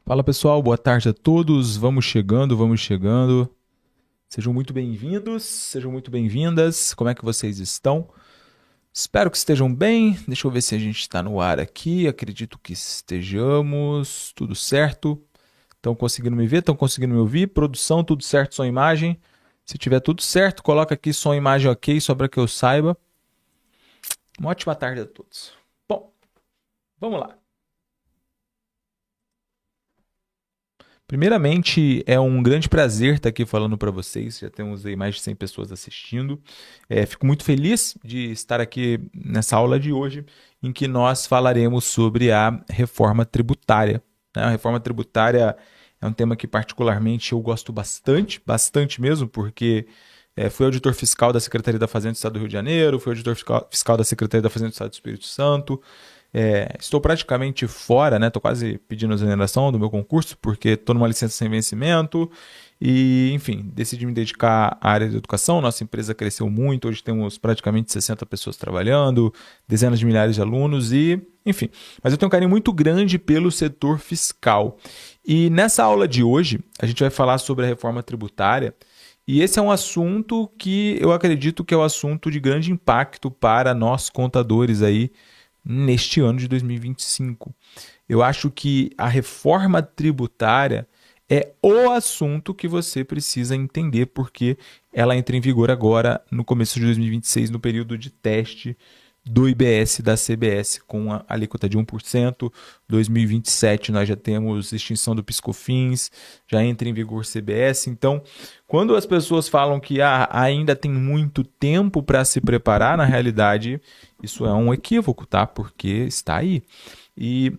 Fala pessoal, boa tarde a todos. Vamos chegando, vamos chegando. Sejam muito bem-vindos, sejam muito bem-vindas. Como é que vocês estão? Espero que estejam bem. Deixa eu ver se a gente está no ar aqui. Acredito que estejamos. Tudo certo? Estão conseguindo me ver? Estão conseguindo me ouvir? Produção, tudo certo? Som e imagem? Se tiver tudo certo, coloca aqui som e imagem ok, só para que eu saiba. Uma ótima tarde a todos. Bom, vamos lá. Primeiramente, é um grande prazer estar aqui falando para vocês. Já temos aí mais de 100 pessoas assistindo. Fico muito feliz de estar aqui nessa aula de hoje, em que nós falaremos sobre a reforma tributária. A reforma tributária é um tema que particularmente eu gosto bastante, bastante mesmo, porque fui auditor fiscal da Secretaria da Fazenda do Estado do Rio de Janeiro, fui auditor fiscal da Secretaria da Fazenda do Estado do Espírito Santo. Estou praticamente fora, né? Estou quase pedindo a exoneração do meu concurso, porque estou numa licença sem vencimento e, enfim, decidi me dedicar à área de educação. Nossa empresa cresceu muito, hoje temos praticamente 60 pessoas trabalhando, dezenas de milhares de alunos e, enfim. Mas eu tenho um carinho muito grande pelo setor fiscal. E nessa aula de hoje, a gente vai falar sobre a reforma tributária. E esse é um assunto que eu acredito que é um assunto de grande impacto para nós contadores aí neste ano de 2025. Eu acho que a reforma tributária é o assunto que você precisa entender, porque ela entra em vigor agora no começo de 2026, no período de teste do IBS da CBS, com a alíquota de 1%. 2027 nós já temos extinção do PiscoFins, já entra em vigor CBS. Então, quando as pessoas falam que ainda tem muito tempo para se preparar, na realidade, isso é um equívoco, tá? Porque está aí. E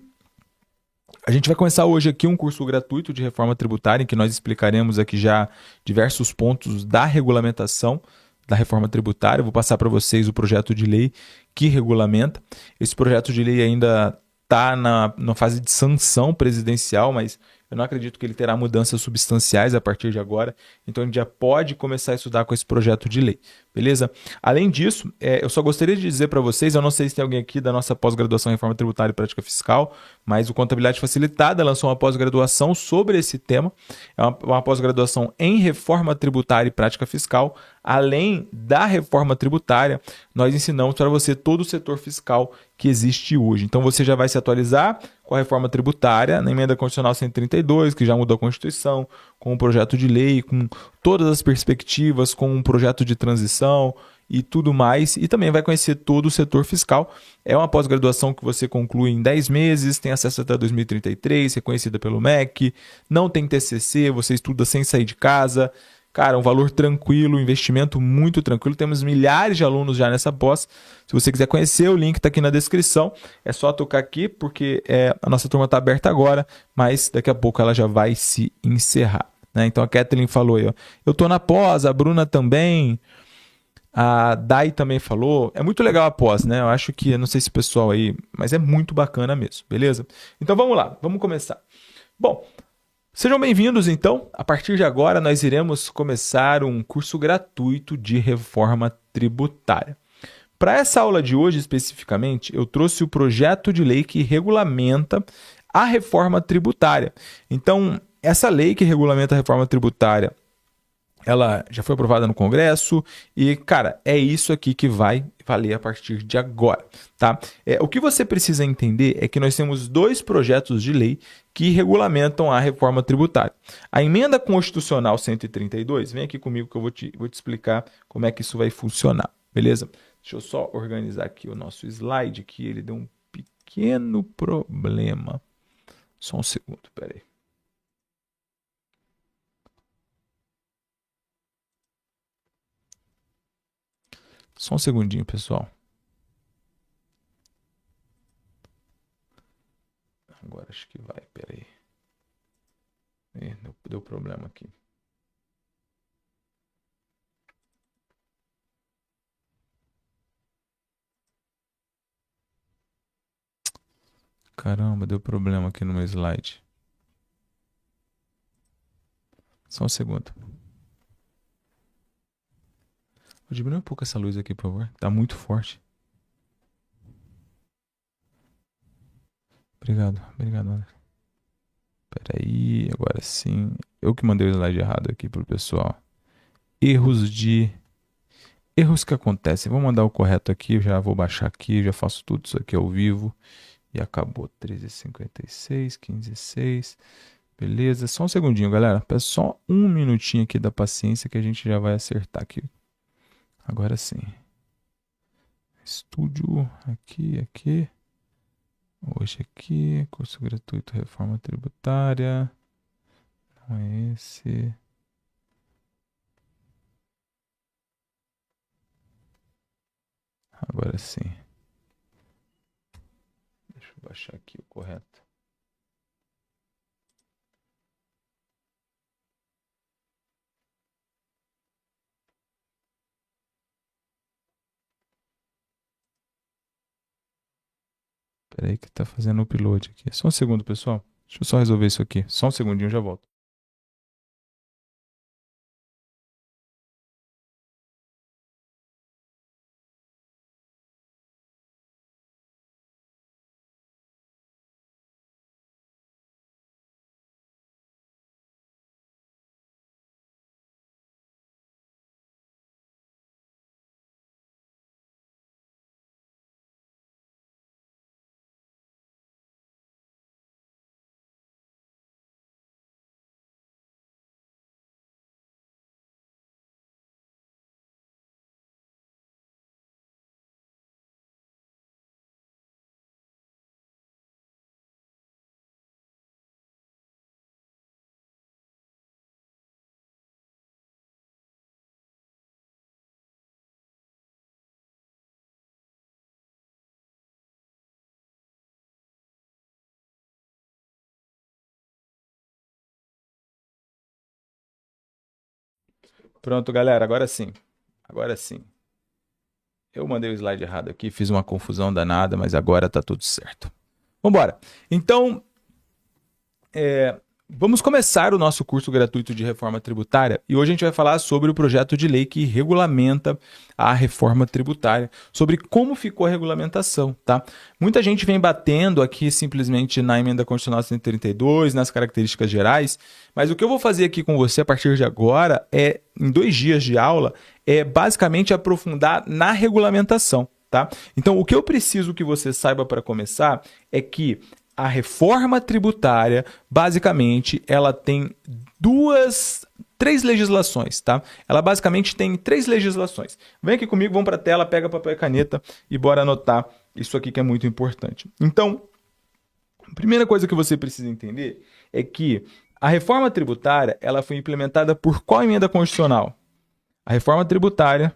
a gente vai começar hoje aqui um curso gratuito de reforma tributária, em que nós explicaremos aqui já diversos pontos da regulamentação da reforma tributária. Eu vou passar para vocês o projeto de lei que regulamenta. Esse projeto de lei ainda está na fase de sanção presidencial, mas eu não acredito que ele terá mudanças substanciais a partir de agora. Então a gente já pode começar a estudar com esse projeto de lei, beleza? Além disso, eu só gostaria de dizer para vocês, eu não sei se tem alguém aqui da nossa pós-graduação em Reforma Tributária e Prática Fiscal, mas o Contabilidade Facilitada lançou uma pós-graduação sobre esse tema. É uma pós-graduação em Reforma Tributária e Prática Fiscal. Além da reforma tributária, nós ensinamos para você todo o setor fiscal que existe hoje. Então você já vai se atualizar com a reforma tributária, na emenda constitucional 132, que já mudou a Constituição, com o projeto de lei, com todas as perspectivas, com um projeto de transição e tudo mais, e também vai conhecer todo o setor fiscal. É uma pós-graduação que você conclui em 10 meses, tem acesso até 2033, reconhecida pelo MEC, não tem TCC, você estuda sem sair de casa. Cara, um valor tranquilo, investimento muito tranquilo. Temos milhares de alunos já nessa pós. Se você quiser conhecer, o link está aqui na descrição. É só tocar aqui, porque a nossa turma está aberta agora, mas daqui a pouco ela já vai se encerrar. Né? Então a Kathleen falou aí, ó, eu estou na pós, a Bruna também, a Dai também falou. É muito legal a pós, né? Eu acho que, eu não sei se o pessoal aí, mas é muito bacana mesmo, beleza? Então vamos lá, vamos começar. Bom, sejam bem-vindos, então. A partir de agora, nós iremos começar um curso gratuito de reforma tributária. Para essa aula de hoje, especificamente, eu trouxe o projeto de lei que regulamenta a reforma tributária. Então, essa lei que regulamenta a reforma tributária, ela já foi aprovada no Congresso e, cara, é isso aqui que vai valer a partir de agora, tá? O que você precisa entender é que nós temos dois projetos de lei que regulamentam a reforma tributária. A emenda constitucional 132, vem aqui comigo que eu vou te explicar como é que isso vai funcionar, beleza? Deixa eu só organizar aqui o nosso slide, que ele deu um pequeno problema. Só um segundo, peraí. Só um segundinho, pessoal. Agora acho que vai, peraí. Deu problema aqui. Caramba, deu problema aqui no meu slide. Só um segundo. Vou diminuir um pouco essa luz aqui, por favor. Tá muito forte. Obrigado, André. Peraí, agora sim. Eu que mandei o slide errado aqui pro pessoal. Erros que acontecem. Vou mandar o correto aqui, já vou baixar aqui, já faço tudo isso aqui ao vivo. E acabou. 13h56, 15h06. Beleza, só um segundinho, galera. Peço só um minutinho aqui da paciência que a gente já vai acertar aqui. Agora sim. Estúdio, aqui. Hoje aqui, curso gratuito Reforma Tributária. Não é esse. Agora sim. Deixa eu baixar aqui o correto. Espera aí que tá fazendo o upload aqui. Só um segundo, pessoal. Deixa eu só resolver isso aqui. Só um segundinho, já volto. Pronto, galera, agora sim. Agora sim. Eu mandei o slide errado aqui, fiz uma confusão danada, mas agora tá tudo certo. Vambora. Então, vamos começar o nosso curso gratuito de reforma tributária e hoje a gente vai falar sobre o projeto de lei que regulamenta a reforma tributária, sobre como ficou a regulamentação, tá? Muita gente vem batendo aqui simplesmente na emenda constitucional 132, nas características gerais, mas o que eu vou fazer aqui com você a partir de agora em 2 dias de aula, é basicamente aprofundar na regulamentação, tá? Então, o que eu preciso que você saiba para começar é que a reforma tributária, basicamente, ela tem três legislações, tá? Ela basicamente tem 3 legislações. Vem aqui comigo, vamos para a tela, pega papel e caneta e bora anotar isso aqui que é muito importante. Então, a primeira coisa que você precisa entender é que a reforma tributária, ela foi implementada por qual emenda constitucional? A reforma tributária,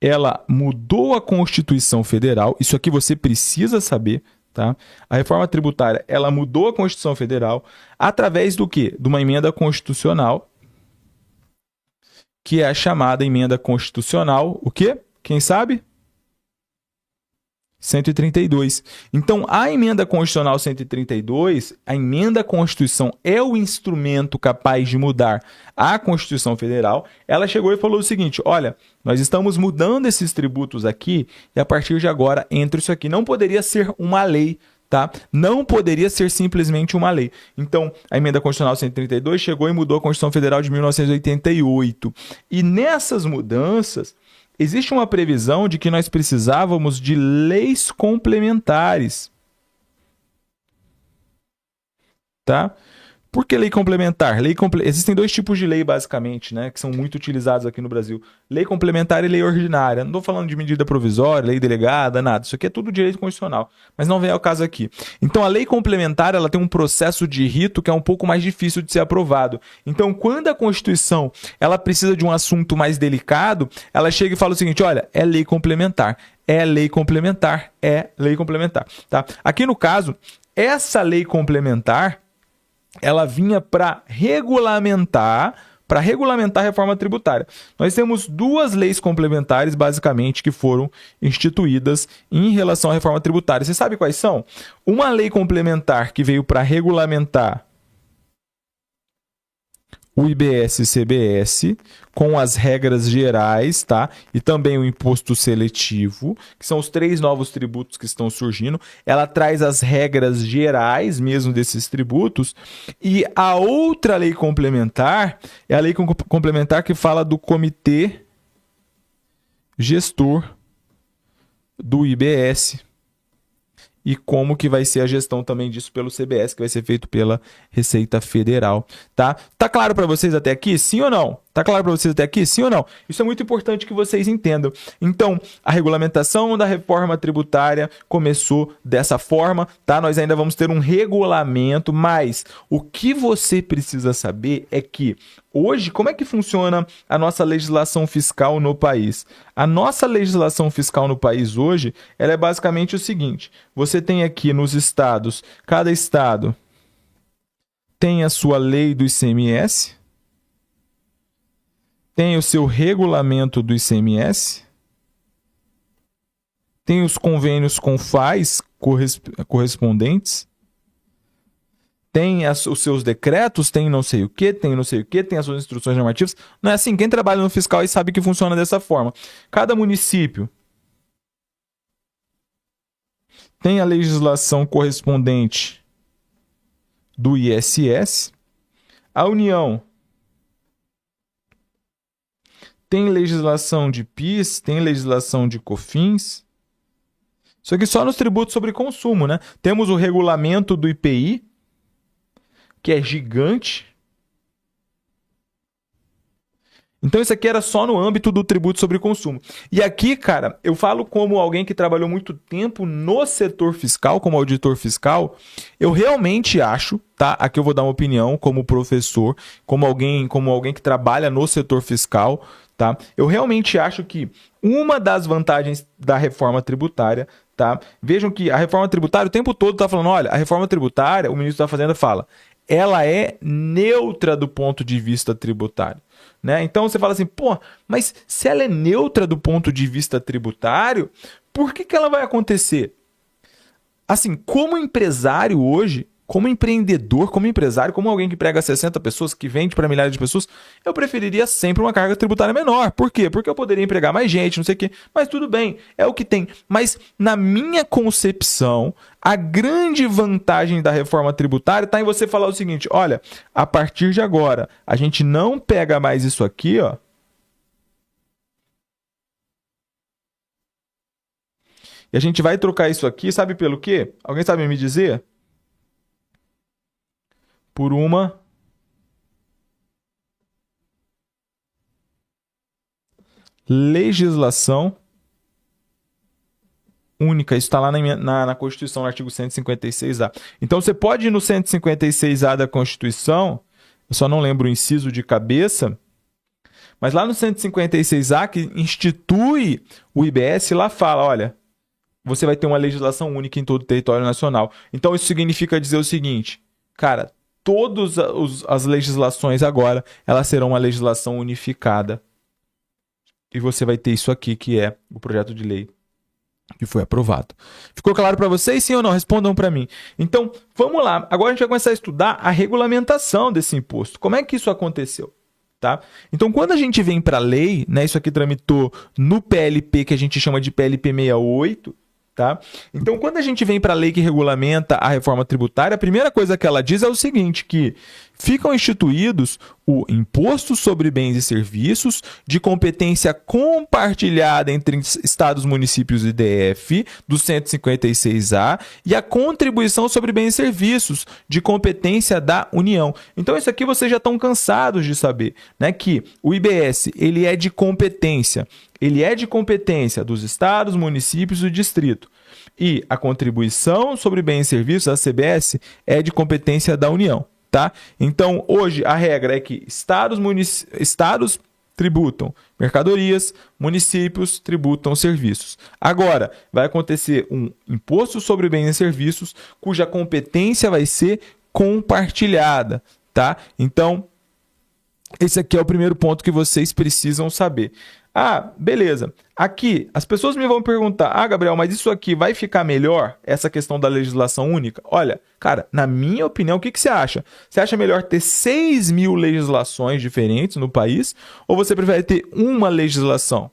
ela mudou a Constituição Federal, isso aqui você precisa saber, tá? A reforma tributária, ela mudou a Constituição Federal através do quê? De uma emenda constitucional, que é a chamada emenda constitucional, o quê? Quem sabe? 132. Então, a emenda constitucional 132, a emenda à Constituição é o instrumento capaz de mudar a Constituição Federal. Ela chegou e falou o seguinte: olha, nós estamos mudando esses tributos aqui e a partir de agora entra isso aqui. Não poderia ser uma lei, tá? Não poderia ser simplesmente uma lei. Então, a emenda constitucional 132 chegou e mudou a Constituição Federal de 1988. E nessas mudanças, existe uma previsão de que nós precisávamos de leis complementares, tá? Por que lei complementar? Existem 2 tipos de lei, basicamente, né, que são muito utilizados aqui no Brasil. Lei complementar e lei ordinária. Não estou falando de medida provisória, lei delegada, nada. Isso aqui é tudo direito constitucional, mas não vem ao caso aqui. Então, a lei complementar, ela tem um processo de rito que é um pouco mais difícil de ser aprovado. Então, quando a Constituição ela precisa de um assunto mais delicado, ela chega e fala o seguinte: olha, é lei complementar, é lei complementar, é lei complementar. Tá? Aqui no caso, essa lei complementar, ela vinha para regulamentar a reforma tributária. Nós temos 2 leis complementares, basicamente, que foram instituídas em relação à reforma tributária. Você sabe quais são? Uma lei complementar que veio para regulamentar o IBS e CBS com as regras gerais, tá? E também o imposto seletivo, que são os 3 novos tributos que estão surgindo. Ela traz as regras gerais mesmo desses tributos. E a outra lei complementar é a lei complementar que fala do comitê gestor do IBS. E como que vai ser a gestão também disso pelo CBS, que vai ser feito pela Receita Federal, tá? Tá claro para vocês até aqui? Sim ou não? Tá claro para vocês até aqui? Sim ou não? Isso é muito importante que vocês entendam. Então, a regulamentação da reforma tributária começou dessa forma, tá? Nós ainda vamos ter um regulamento, mas o que você precisa saber é que hoje, como é que funciona a nossa legislação fiscal no país? A nossa legislação fiscal no país hoje, ela é basicamente o seguinte: você tem aqui nos estados, cada estado tem a sua lei do ICMS, tem o seu regulamento do ICMS, tem os convênios com FAIs correspondentes, tem os seus decretos, tem não sei o que, tem não sei o que, tem as suas instruções normativas. Não é assim, quem trabalha no fiscal aí sabe que funciona dessa forma. Cada município tem a legislação correspondente do ISS, a União tem legislação de PIS, tem legislação de COFINS. Isso aqui só nos tributos sobre consumo, né? Temos o regulamento do IPI, que é gigante. Então, isso aqui era só no âmbito do tributo sobre consumo. E aqui, cara, eu falo como alguém que trabalhou muito tempo no setor fiscal, como auditor fiscal, eu realmente acho, tá? Aqui eu vou dar uma opinião como professor, como alguém que trabalha no setor fiscal, tá? Eu realmente acho que uma das vantagens da reforma tributária, tá? Vejam que a reforma tributária o tempo todo está falando, olha, a reforma tributária, o ministro da Fazenda fala, ela é neutra do ponto de vista tributário, né? Então você fala assim, pô, mas se ela é neutra do ponto de vista tributário, por que ela vai acontecer? Assim, como empresário hoje, como empreendedor, como empresário, como alguém que prega 60 pessoas, que vende para milhares de pessoas, eu preferiria sempre uma carga tributária menor. Por quê? Porque eu poderia empregar mais gente, não sei o quê. Mas tudo bem, é o que tem. Mas na minha concepção, a grande vantagem da reforma tributária está em você falar o seguinte, olha, a partir de agora, a gente não pega mais isso aqui, ó. E a gente vai trocar isso aqui, sabe pelo quê? Alguém sabe me dizer? Por uma legislação única. Isso está lá na Constituição, no artigo 156A. Então, você pode ir no 156A da Constituição, eu só não lembro o inciso de cabeça, mas lá no 156A, que institui o IBS, lá fala, olha, você vai ter uma legislação única em todo o território nacional. Então, isso significa dizer o seguinte, cara, todas as legislações agora, elas serão uma legislação unificada. E você vai ter isso aqui, que é o projeto de lei que foi aprovado. Ficou claro para vocês, sim ou não? Respondam para mim. Então, vamos lá. Agora a gente vai começar a estudar a regulamentação desse imposto. Como é que isso aconteceu? Tá? Então, quando a gente vem para a lei, né, isso aqui tramitou no PLP, que a gente chama de PLP 68, tá? Então, quando a gente vem para a lei que regulamenta a reforma tributária, a primeira coisa que ela diz é o seguinte, que ficam instituídos o Imposto sobre Bens e Serviços de competência compartilhada entre Estados, Municípios e DF, do 156A, e a Contribuição sobre Bens e Serviços de competência da União. Então, isso aqui vocês já estão cansados de saber, né? Que o IBS, ele é de competência dos estados, municípios e do distrito. E a contribuição sobre bens e serviços, a CBS, é de competência da União, tá? Então, hoje, a regra é que estados tributam mercadorias, municípios tributam serviços. Agora, vai acontecer um imposto sobre bens e serviços, cuja competência vai ser compartilhada, tá? Então, esse aqui é o primeiro ponto que vocês precisam saber. Ah, beleza. Aqui, as pessoas me vão perguntar: ah, Gabriel, mas isso aqui vai ficar melhor? Essa questão da legislação única? Olha, cara, na minha opinião, o que você acha? Você acha melhor ter 6.000 legislações diferentes no país? Ou você prefere ter uma legislação?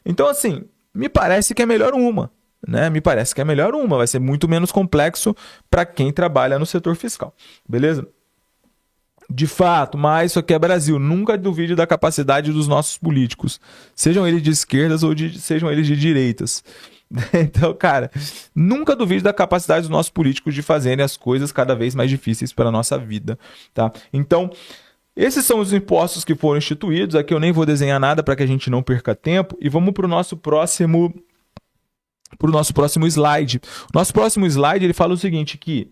Então, assim, me parece que é melhor uma. Né? Me parece que é melhor uma. Vai ser muito menos complexo para quem trabalha no setor fiscal. Beleza? De fato, mas isso aqui é Brasil. Nunca duvide da capacidade dos nossos políticos. Sejam eles de esquerdas ou sejam eles de direitas. Então, cara, nunca duvide da capacidade dos nossos políticos de fazerem as coisas cada vez mais difíceis para a nossa vida. Tá? Então, esses são os impostos que foram instituídos. Aqui eu nem vou desenhar nada para que a gente não perca tempo. E vamos para o nosso próximo slide. O nosso próximo slide ele fala o seguinte, que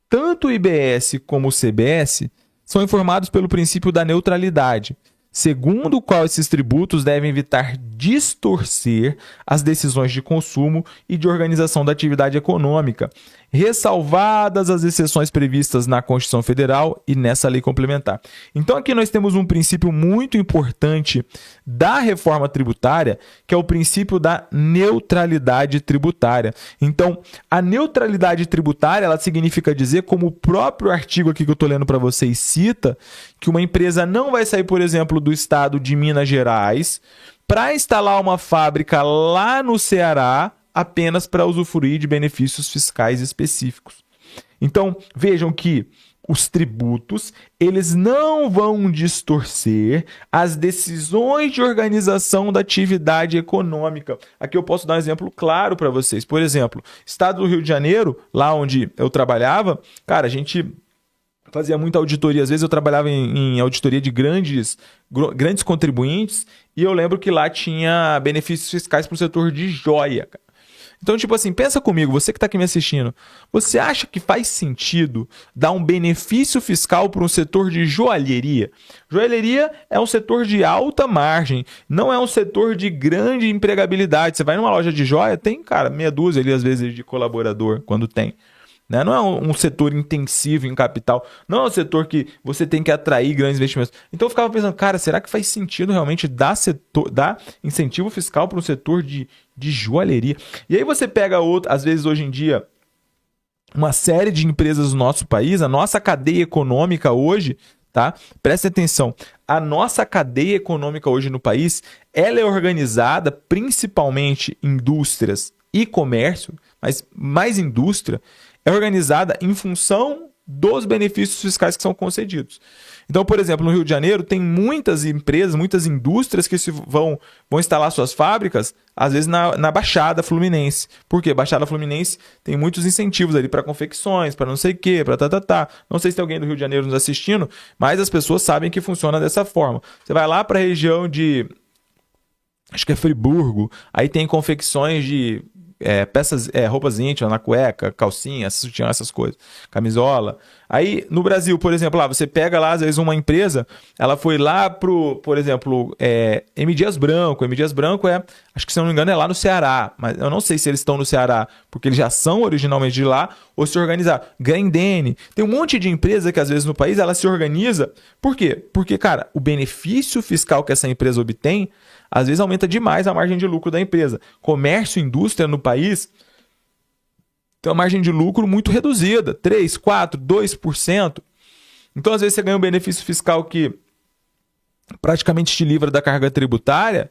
tanto o IBS como o CBS são informados pelo princípio da neutralidade, segundo o qual esses tributos devem evitar distorcer as decisões de consumo e de organização da atividade econômica, ressalvadas as exceções previstas na Constituição Federal e nessa lei complementar. Então aqui nós temos um princípio muito importante da reforma tributária, que é o princípio da neutralidade tributária. Então, a neutralidade tributária, ela significa dizer, como o próprio artigo aqui que eu estou lendo para vocês cita, que uma empresa não vai sair, por exemplo, do estado de Minas Gerais para instalar uma fábrica lá no Ceará apenas para usufruir de benefícios fiscais específicos. Então, vejam que os tributos, eles não vão distorcer as decisões de organização da atividade econômica. Aqui eu posso dar um exemplo claro para vocês. Por exemplo, estado do Rio de Janeiro, lá onde eu trabalhava, cara, a gente fazia muita auditoria. Às vezes eu trabalhava em auditoria de grandes contribuintes e eu lembro que lá tinha benefícios fiscais para o setor de joia, cara. Então, tipo assim, pensa comigo, você que está aqui me assistindo, você acha que faz sentido dar um benefício fiscal para um setor de joalheria? Joalheria é um setor de alta margem, não é um setor de grande empregabilidade. Você vai numa loja de joia, tem, cara, meia dúzia ali, às vezes, de colaborador, quando tem. Né? Não é um setor intensivo em capital, não é um setor que você tem que atrair grandes investimentos. Então eu ficava pensando, cara, será que faz sentido realmente dar incentivo fiscal para um setor de joalheria? E aí você pega às vezes hoje em dia, uma série de empresas do nosso país, a nossa cadeia econômica hoje, tá? Preste atenção, a nossa cadeia econômica hoje no país, ela é organizada principalmente em indústrias e comércio, mas mais indústria, é organizada em função dos benefícios fiscais que são concedidos. Então, por exemplo, no Rio de Janeiro, tem muitas empresas, muitas indústrias que vão instalar suas fábricas, às vezes na Baixada Fluminense. Por quê? Baixada Fluminense tem muitos incentivos ali para confecções, para não sei o quê, para tá. Não sei se tem alguém do Rio de Janeiro nos assistindo, mas as pessoas sabem que funciona dessa forma. Você vai lá para a região de, acho que é Friburgo, aí tem confecções de peças, roupas íntimas na cueca, calcinha, sutiã, essas coisas, camisola. Aí, no Brasil, por exemplo, lá, você pega lá, às vezes, uma empresa, ela foi lá por exemplo, M. Dias Branco. M. Dias Branco acho que se eu não me engano, é lá no Ceará, mas eu não sei se eles estão no Ceará porque eles já são originalmente de lá ou se organizaram. Grendene. Tem um monte de empresa que, às vezes, no país, ela se organiza. Por quê? Porque, cara, o benefício fiscal que essa empresa obtém às vezes aumenta demais a margem de lucro da empresa. Comércio e indústria no país tem uma margem de lucro muito reduzida, 3%, 4%, 2%. Então, às vezes, você ganha um benefício fiscal que praticamente te livra da carga tributária.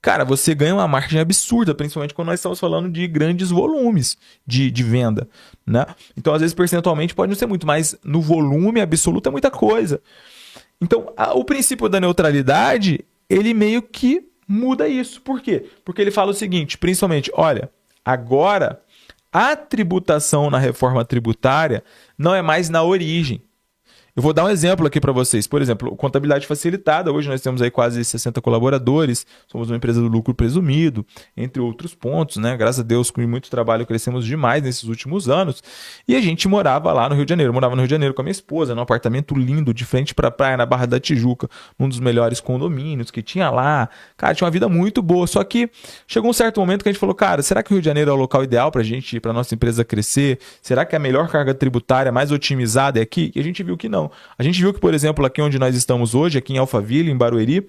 Cara, você ganha uma margem absurda, principalmente quando nós estamos falando de grandes volumes de venda. Né? Então, às vezes, percentualmente pode não ser muito, mas no volume absoluto é muita coisa. Então, o princípio da neutralidade, ele meio que muda isso. Por quê? Porque ele fala o seguinte, principalmente, olha, agora a tributação na reforma tributária não é mais na origem. Eu vou dar um exemplo aqui para vocês. Por exemplo, contabilidade facilitada. Hoje nós temos aí quase 60 colaboradores. Somos uma empresa do lucro presumido, entre outros pontos, né? Graças a Deus, com muito trabalho, crescemos demais nesses últimos anos. E a gente morava lá no Rio de Janeiro. Eu morava no Rio de Janeiro com a minha esposa, num apartamento lindo, de frente para a praia, na Barra da Tijuca, num dos melhores condomínios que tinha lá. Cara, tinha uma vida muito boa. Só que chegou um certo momento que a gente falou, cara, será que o Rio de Janeiro é o local ideal para a gente, para nossa empresa crescer? Será que a melhor carga tributária, mais otimizada é aqui? E a gente viu que não. A gente viu que, por exemplo, aqui onde nós estamos hoje, aqui em Alphaville, em Barueri,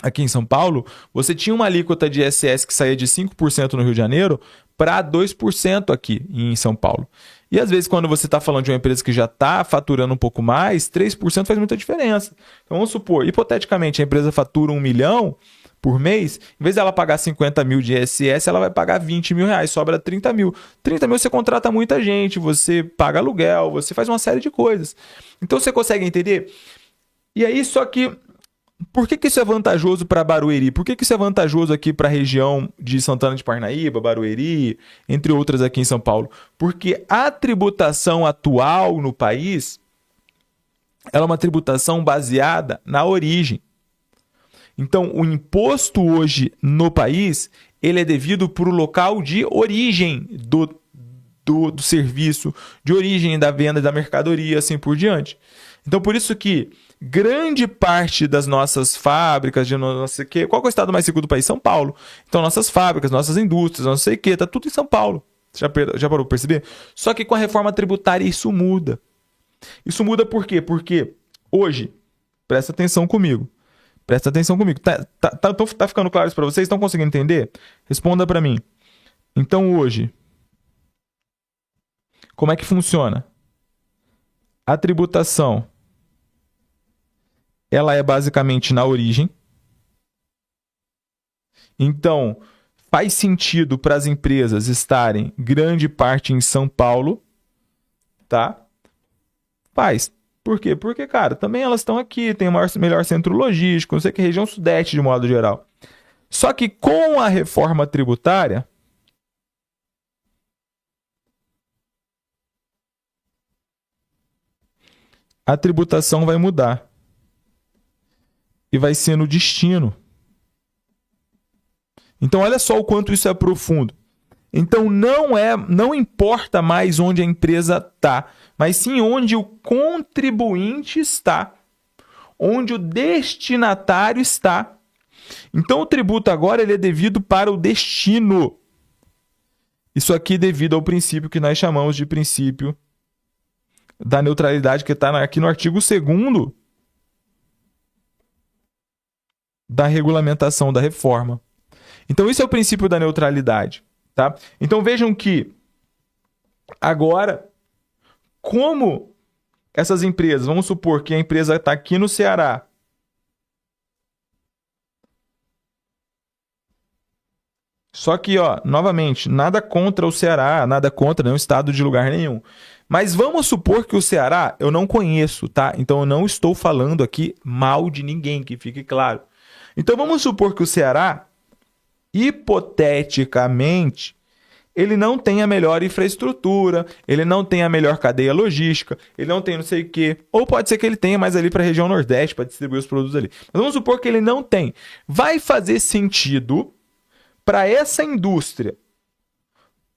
aqui em São Paulo, você tinha uma alíquota de ISS que saía de 5% no Rio de Janeiro para 2% aqui em São Paulo. E às vezes, quando você está falando de uma empresa que já está faturando um pouco mais, 3% faz muita diferença. Então, vamos supor, hipoteticamente, a empresa fatura 1 milhão por mês, em vez dela pagar 50 mil de ISS, ela vai pagar 20 mil reais, sobra 30 mil. 30 mil você contrata muita gente, você paga aluguel, você faz uma série de coisas. Então, você consegue entender? E aí, só que por que isso é vantajoso para Barueri? Por que isso é vantajoso aqui para a região de Santana de Parnaíba, Barueri, entre outras aqui em São Paulo? Porque a tributação atual no país ela é uma tributação baseada na origem. Então, o imposto hoje no país ele é devido para o local de origem do serviço, de origem da venda da mercadoria, assim por diante. Então, por isso que grande parte das nossas fábricas, de não sei o quê, qual é o estado mais seguro do país? São Paulo. Então, nossas fábricas, nossas indústrias, não sei o quê, tá tudo em São Paulo. Já parou para perceber? Só que com a reforma tributária isso muda. Isso muda por quê? Porque hoje, presta atenção comigo. Presta atenção comigo. Tá ficando claro isso para vocês? Estão conseguindo entender? Responda para mim. Então, hoje, como é que funciona? A tributação ela é basicamente na origem. Então, faz sentido para as empresas estarem grande parte em São Paulo, tá? Faz. Por quê? Porque, cara, também elas estão aqui, tem o melhor centro logístico, não sei que, região sudeste de modo geral. Só que com a reforma tributária, a tributação vai mudar. E vai ser no destino. Então, olha só o quanto isso é profundo. Então, não importa mais onde a empresa está, mas sim onde o contribuinte está, onde o destinatário está. Então, o tributo agora ele é devido para o destino. Isso aqui devido ao princípio que nós chamamos de princípio da neutralidade, que está aqui no artigo 2º da regulamentação da reforma. Então, isso é o princípio da neutralidade. Tá? Então, vejam que agora, como essas empresas, vamos supor que a empresa está aqui no Ceará, só que, novamente, nada contra o Ceará, nada contra nenhum estado de lugar nenhum. Mas vamos supor que o Ceará eu não conheço, tá? Então, eu não estou falando aqui mal de ninguém, que fique claro. Então, vamos supor que o Ceará, hipoteticamente, ele não tem a melhor infraestrutura, ele não tem a melhor cadeia logística, ele não tem não sei o quê. Ou pode ser que ele tenha mais ali para a região Nordeste, para distribuir os produtos ali. Mas vamos supor que ele não tem. Vai fazer sentido para essa indústria,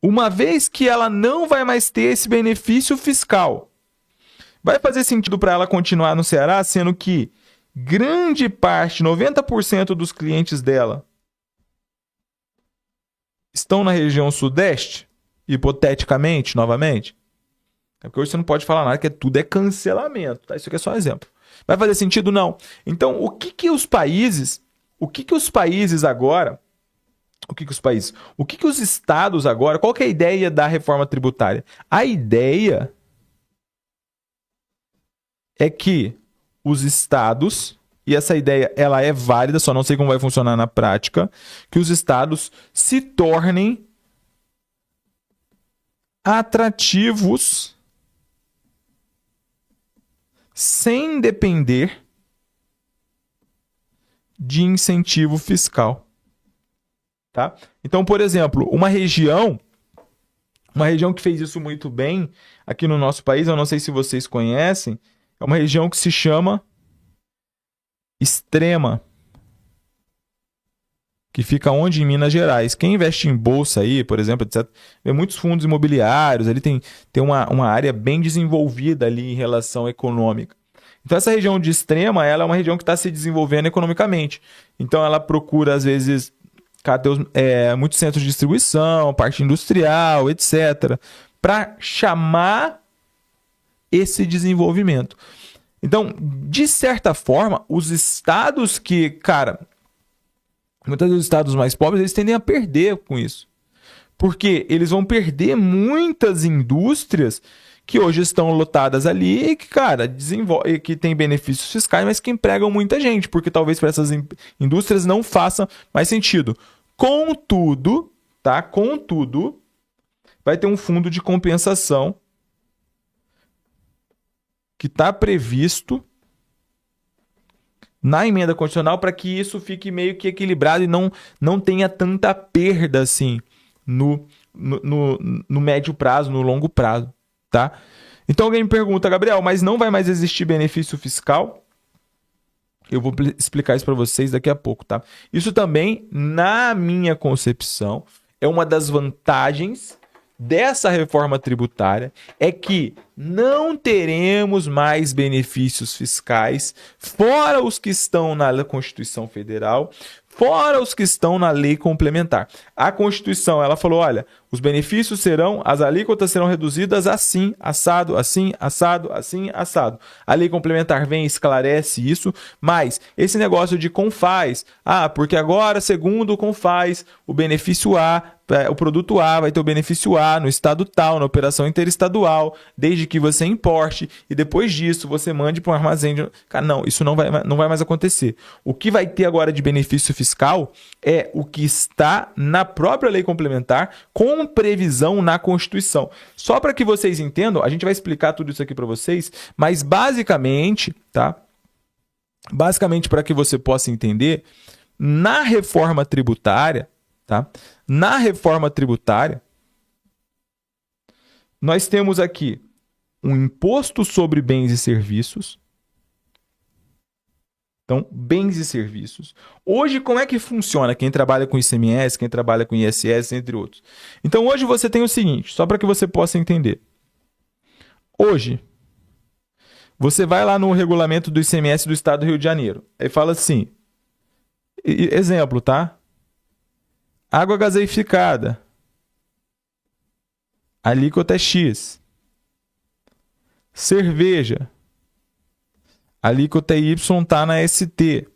uma vez que ela não vai mais ter esse benefício fiscal, vai fazer sentido para ela continuar no Ceará, sendo que grande parte, 90% dos clientes dela estão na região sudeste, hipoteticamente, novamente? É porque hoje você não pode falar nada, que tudo é cancelamento, tá? Isso aqui é só um exemplo. Vai fazer sentido? Não. Então, o que os países agora, o que os estados agora, qual que é a ideia da reforma tributária? A ideia é que os estados, e essa ideia ela é válida, só não sei como vai funcionar na prática, que os estados se tornem atrativos sem depender de incentivo fiscal. Tá? Então, por exemplo, uma região que fez isso muito bem aqui no nosso país, eu não sei se vocês conhecem, é uma região que se chama Extrema, que fica onde? Em Minas Gerais. Quem investe em bolsa aí, por exemplo, etc., vê muitos fundos imobiliários, ele tem uma área bem desenvolvida ali em relação econômica. Então, essa região de Extrema, ela é uma região que está se desenvolvendo economicamente. Então, ela procura, às vezes, muitos centros de distribuição, parte industrial, etc., para chamar esse desenvolvimento. Então, de certa forma, os estados que, cara, Muitas vezes os estados mais pobres eles tendem a perder com isso. Porque eles vão perder muitas indústrias que hoje estão lotadas ali e que, cara, que tem benefícios fiscais, mas que empregam muita gente, porque talvez para essas indústrias não faça mais sentido. Contudo, tá? Contudo, vai ter um fundo de compensação que está previsto na emenda constitucional para que isso fique meio que equilibrado e não tenha tanta perda assim no médio prazo, no longo prazo, tá? Então alguém me pergunta, Gabriel, mas não vai mais existir benefício fiscal? Eu vou explicar isso para vocês daqui a pouco, tá? Isso também, na minha concepção, é uma das vantagens dessa reforma tributária, é que não teremos mais benefícios fiscais, fora os que estão na Constituição Federal, fora os que estão na lei complementar. A Constituição, ela falou, olha, os benefícios serão, as alíquotas serão reduzidas assim, assado, assim, assado, assim, assado. A lei complementar vem e esclarece isso, mas esse negócio de CONFAS, porque agora, segundo o CONFAS, o benefício A, o produto A vai ter o benefício A no estado tal, na operação interestadual, desde que você importe e depois disso você mande para um armazém. Cara, não, isso não vai mais acontecer. O que vai ter agora de benefício fiscal é o que está na própria lei complementar com previsão na Constituição. Só para que vocês entendam, a gente vai explicar tudo isso aqui para vocês, mas basicamente, tá? Basicamente para que você possa entender, na reforma tributária, tá? Na reforma tributária, nós temos aqui um imposto sobre bens e serviços. Então, bens e serviços. Hoje, como é que funciona? Quem trabalha com ICMS, quem trabalha com ISS, entre outros. Então, hoje você tem o seguinte, só para que você possa entender. Hoje, você vai lá no regulamento do ICMS do Estado do Rio de Janeiro. Aí fala assim, exemplo, tá? Água gaseificada. Alíquota é X. Cerveja. Alíquota Y tá na ST.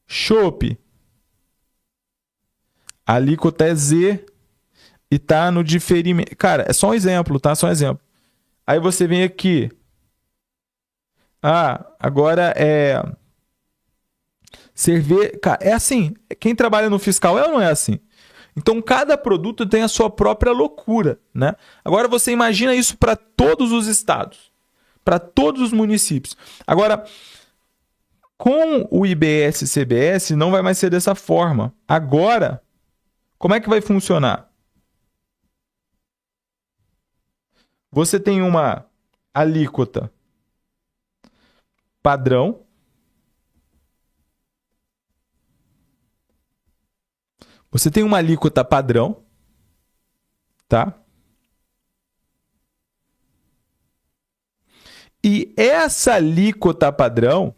Chopp. Alíquota é Z e tá no diferimento. Cara, é só um exemplo, tá? Só um exemplo. Aí você vem aqui. Agora é cerveja. Cara, é assim. Quem trabalha no fiscal é ou não é assim? Então, cada produto tem a sua própria loucura, né? Agora, você imagina isso para todos os estados, para todos os municípios. Agora, com o IBS e CBS, não vai mais ser dessa forma. Agora, como é que vai funcionar? Você tem uma alíquota padrão. Você tem uma alíquota padrão, tá? E essa alíquota padrão,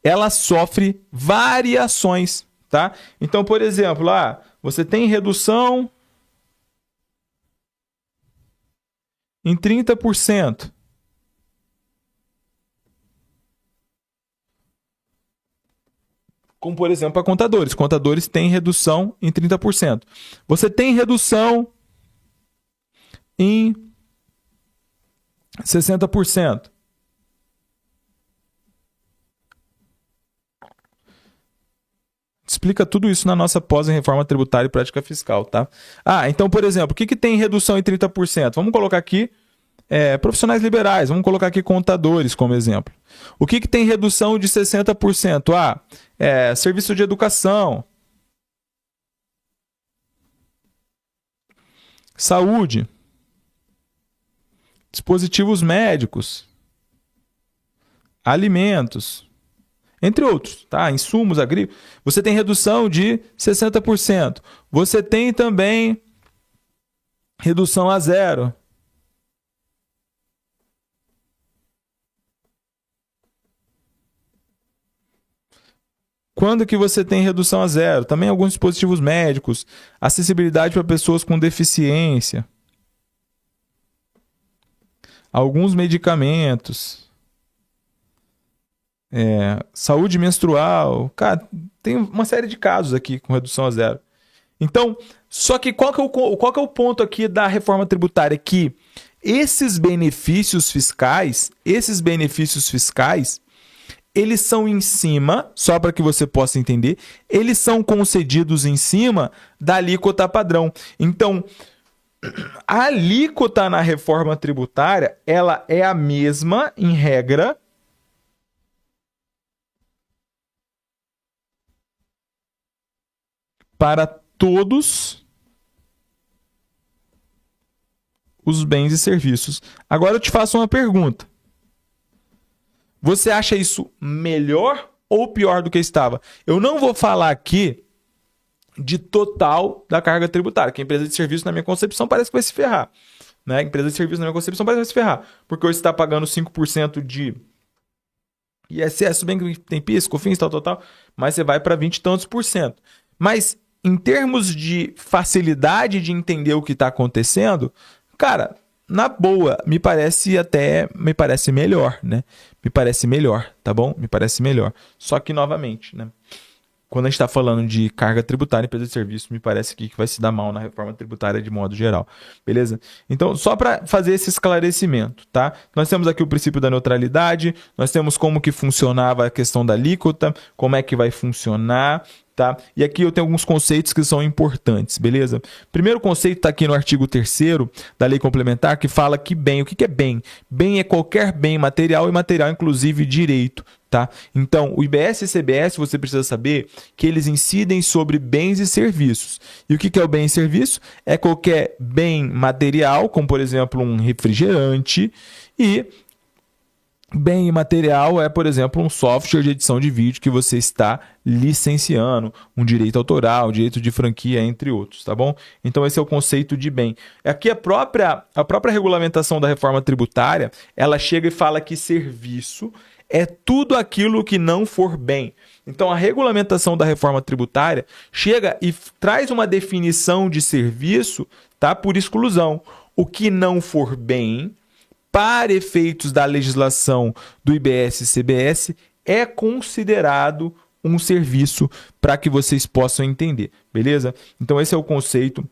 ela sofre variações, tá? Então, por exemplo, você tem redução em 30%. Como, por exemplo, para contadores. Contadores têm redução em 30%. Você tem redução em 60%. Explica tudo isso na nossa pós em Reforma Tributária e Prática Fiscal, tá? Então, por exemplo, o que tem redução em 30%? Vamos colocar aqui profissionais liberais, vamos colocar aqui contadores como exemplo. O que tem redução de 60%? Serviço de educação, saúde, dispositivos médicos, alimentos, entre outros, tá? Insumos agrícolas. Você tem redução de 60%. Você tem também redução a zero. Quando que você tem redução a zero? Também alguns dispositivos médicos, acessibilidade para pessoas com deficiência, alguns medicamentos. saúde menstrual. Cara, tem uma série de casos aqui com redução a zero. Então, só que qual que é o ponto aqui da reforma tributária? Que esses benefícios fiscais, eles são em cima, só para que você possa entender, eles são concedidos em cima da alíquota padrão. Então, a alíquota na reforma tributária, ela é a mesma, em regra, para todos os bens e serviços. Agora eu te faço uma pergunta. Você acha isso melhor ou pior do que estava? Eu não vou falar aqui de total da carga tributária, que a empresa de serviço, na minha concepção, parece que vai se ferrar. Né? A empresa de serviço, na minha concepção, parece que vai se ferrar. Porque hoje você está pagando 5% de ISS, bem que tem PIS, COFINS, tal, mas você vai para 20 e tantos por cento. Mas, em termos de facilidade de entender o que está acontecendo, cara, na boa, me parece melhor, né? Me parece melhor, tá bom? Me parece melhor. Só que, novamente, né? Quando a gente está falando de carga tributária, empresa de serviço, me parece que vai se dar mal na reforma tributária de modo geral. Beleza? Então, só para fazer esse esclarecimento, tá? Nós temos aqui o princípio da neutralidade, nós temos como que funcionava a questão da alíquota, como é que vai funcionar, tá? E aqui eu tenho alguns conceitos que são importantes, beleza? Primeiro conceito está aqui no artigo 3º da Lei Complementar, que fala que bem, o que é bem? Bem é qualquer bem material e material, inclusive direito, tá? Então, o IBS e CBS, você precisa saber que eles incidem sobre bens e serviços. E o que é o bem e serviço? É qualquer bem material, como por exemplo um refrigerante, e bem imaterial é, por exemplo, um software de edição de vídeo que você está licenciando, um direito autoral, direito de franquia, entre outros, tá bom? Então esse é o conceito de bem. Aqui a própria regulamentação da reforma tributária, ela chega e fala que serviço é tudo aquilo que não for bem. Então a regulamentação da reforma tributária chega e traz uma definição de serviço, tá? Por exclusão. O que não for bem, para efeitos da legislação do IBS e CBS, é considerado um serviço, para que vocês possam entender, beleza? Então esse é o conceito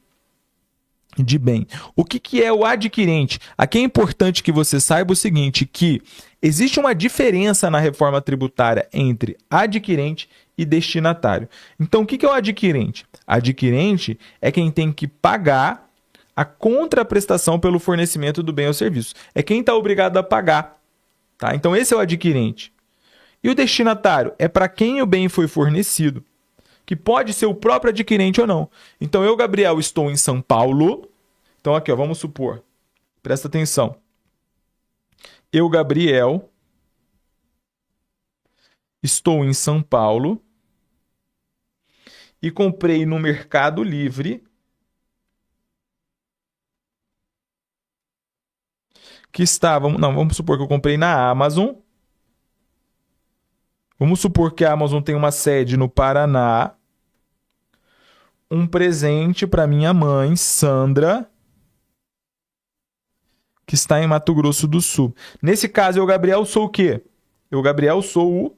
de bem. O que é o adquirente? Aqui é importante que você saiba o seguinte, que existe uma diferença na reforma tributária entre adquirente e destinatário. Então, o que é o adquirente? Adquirente é quem tem que pagar a contraprestação pelo fornecimento do bem ou serviço. É quem está obrigado a pagar. Tá? Então, esse é o adquirente. E o destinatário é para quem o bem foi fornecido, que pode ser o próprio adquirente ou não. Então, eu, Gabriel, estou em São Paulo. Então, aqui, ó, vamos supor. Presta atenção. Eu, Gabriel, estou em São Paulo e comprei no Mercado Livre que estava... Não, vamos supor que eu comprei na Amazon. Vamos supor que a Amazon tem uma sede no Paraná. Um presente para minha mãe, Sandra, que está em Mato Grosso do Sul. Nesse caso, eu, Gabriel, sou o quê? Eu, Gabriel, sou o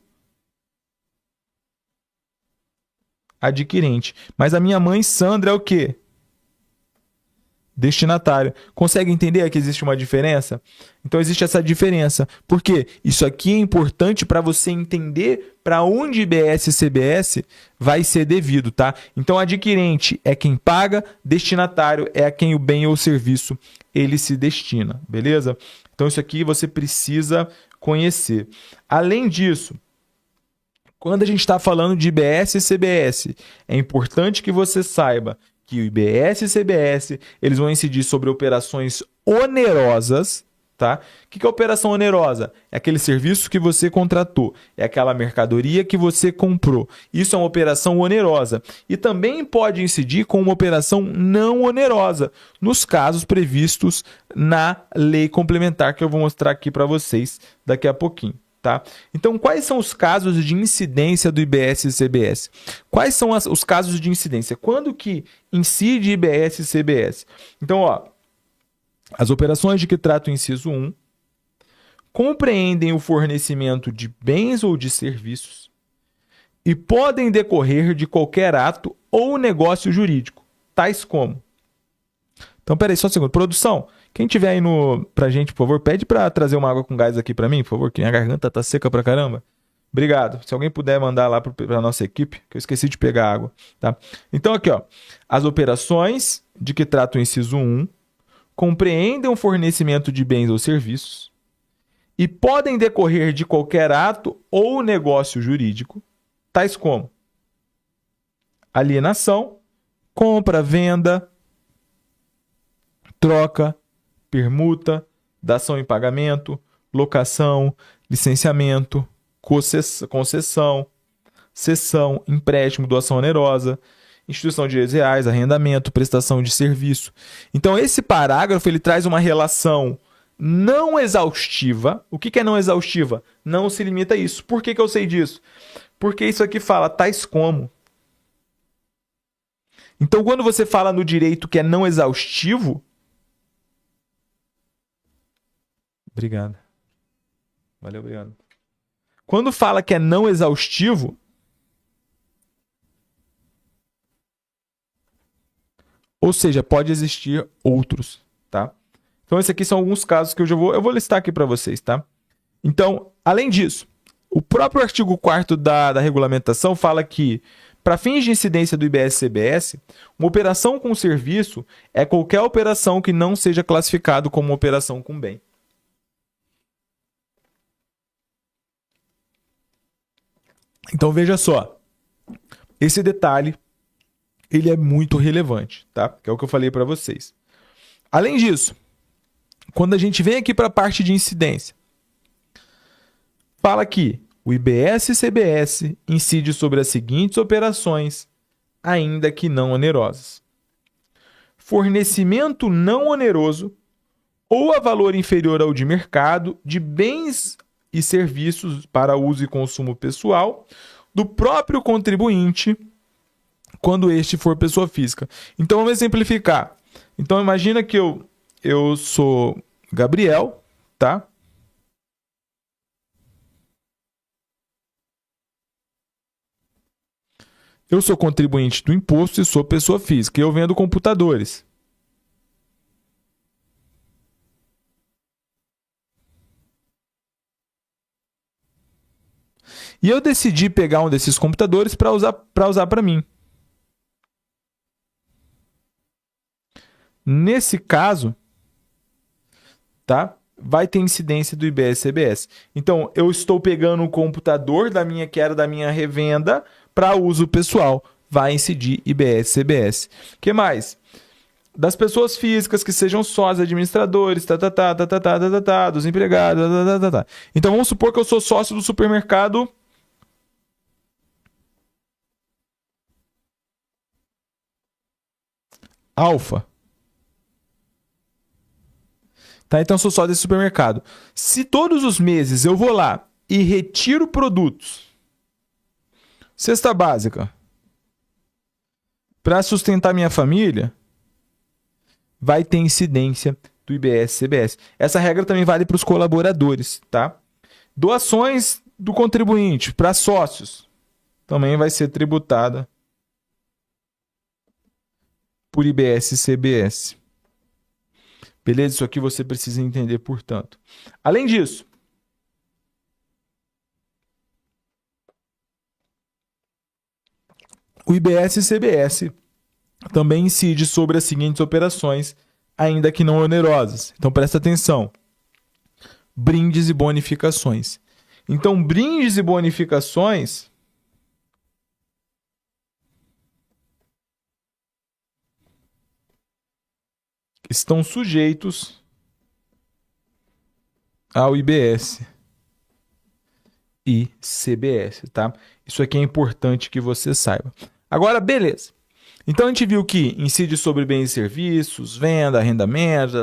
adquirente. Mas a minha mãe, Sandra, é o quê? Destinatário. Consegue entender que existe uma diferença? Então, existe essa diferença. Por quê? Isso aqui é importante para você entender para onde IBS e CBS vai ser devido, tá? Então, adquirente é quem paga, destinatário é a quem o bem ou serviço ele se destina, beleza? Então, isso aqui você precisa conhecer. Além disso, quando a gente está falando de IBS e CBS, é importante que você saiba que o IBS e CBS eles vão incidir sobre operações onerosas, tá? O que é operação onerosa? É aquele serviço que você contratou, é aquela mercadoria que você comprou. Isso é uma operação onerosa. E também pode incidir com uma operação não onerosa, nos casos previstos na lei complementar, que eu vou mostrar aqui para vocês daqui a pouquinho. Tá? Então, quais são os casos de incidência do IBS e CBS? Quais são os casos de incidência? Quando que incide IBS e CBS? Então, ó, as operações de que trata o inciso 1, compreendem o fornecimento de bens ou de serviços e podem decorrer de qualquer ato ou negócio jurídico, tais como... Então, peraí, só um segundo. Produção, quem tiver aí pra gente, por favor, pede pra trazer uma água com gás aqui pra mim, por favor, que minha garganta tá seca pra caramba. Obrigado. Se alguém puder mandar lá pra nossa equipe, que eu esqueci de pegar água, tá? Então, aqui, ó. As operações de que trata o inciso 1 compreendem o fornecimento de bens ou serviços e podem decorrer de qualquer ato ou negócio jurídico, tais como alienação, compra, venda, troca, permuta, dação em pagamento, locação, licenciamento, concessão, cessão, empréstimo, doação onerosa, instituição de direitos reais, arrendamento, prestação de serviço. Então, esse parágrafo ele traz uma relação não exaustiva. O que é não exaustiva? Não se limita a isso. Por que eu sei disso? Porque isso aqui fala tais como. Então, quando você fala no direito que é não exaustivo... Obrigado. Valeu, obrigado. Quando fala que é não exaustivo, ou seja, pode existir outros, tá? Então, esses aqui são alguns casos que eu vou listar aqui para vocês, tá? Então, além disso, o próprio artigo 4º da regulamentação fala que, para fins de incidência do IBS-CBS, uma operação com serviço é qualquer operação que não seja classificado como uma operação com bem. Então, veja só. Esse detalhe, ele é muito relevante, tá? Que é o que eu falei para vocês. Além disso, quando a gente vem aqui para a parte de incidência, fala que o IBS-CBS incide sobre as seguintes operações, ainda que não onerosas. Fornecimento não oneroso ou a valor inferior ao de mercado de bens e serviços para uso e consumo pessoal do próprio contribuinte quando este for pessoa física. Então, vamos exemplificar. Então, imagina que eu sou Gabriel, tá? Eu sou contribuinte do imposto e sou pessoa física. E eu vendo computadores. E eu decidi pegar um desses computadores para usar para mim. Nesse caso, tá? Vai ter incidência do IBS-CBS. Então, eu estou pegando um computador que era da minha revenda para uso pessoal. Vai incidir IBS-CBS. O que mais? Das pessoas físicas que sejam sócios, administradores, dos empregados, Então, vamos supor que eu sou sócio do supermercado Alfa. Tá? Então, eu sou sócio desse supermercado. Se todos os meses eu vou lá e retiro produtos, cesta básica, para sustentar minha família, vai ter incidência do IBS-CBS. Essa regra também vale para os colaboradores, tá? Doações do contribuinte para sócios também vai ser tributada por IBS-CBS. Beleza? Isso aqui você precisa entender, portanto. Além disso, o IBS-CBS também incide sobre as seguintes operações, ainda que não onerosas. Então, presta atenção. Brindes e bonificações. Então, brindes e bonificações estão sujeitos ao IBS e CBS, tá? Isso aqui é importante que você saiba. Agora, beleza. Então, a gente viu que incide sobre bens e serviços, venda, arrendamento,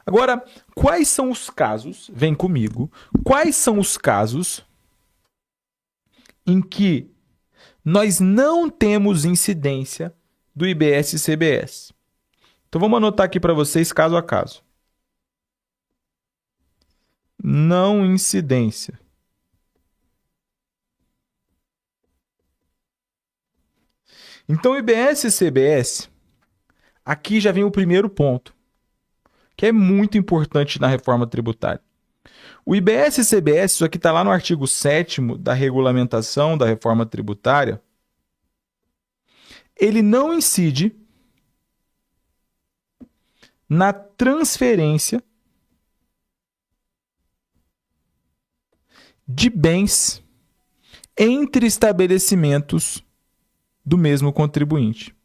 Agora, quais são os casos, vem comigo, quais são os casos em que nós não temos incidência do IBS e CBS? Então, vamos anotar aqui para vocês caso a caso. não incidência. Então, IBS e CBS, aqui já vem o primeiro ponto, que é muito importante na reforma tributária. O IBS e CBS, isso aqui está lá no artigo 7º da regulamentação da reforma tributária, ele não incide na transferência de bens entre estabelecimentos do mesmo contribuinte.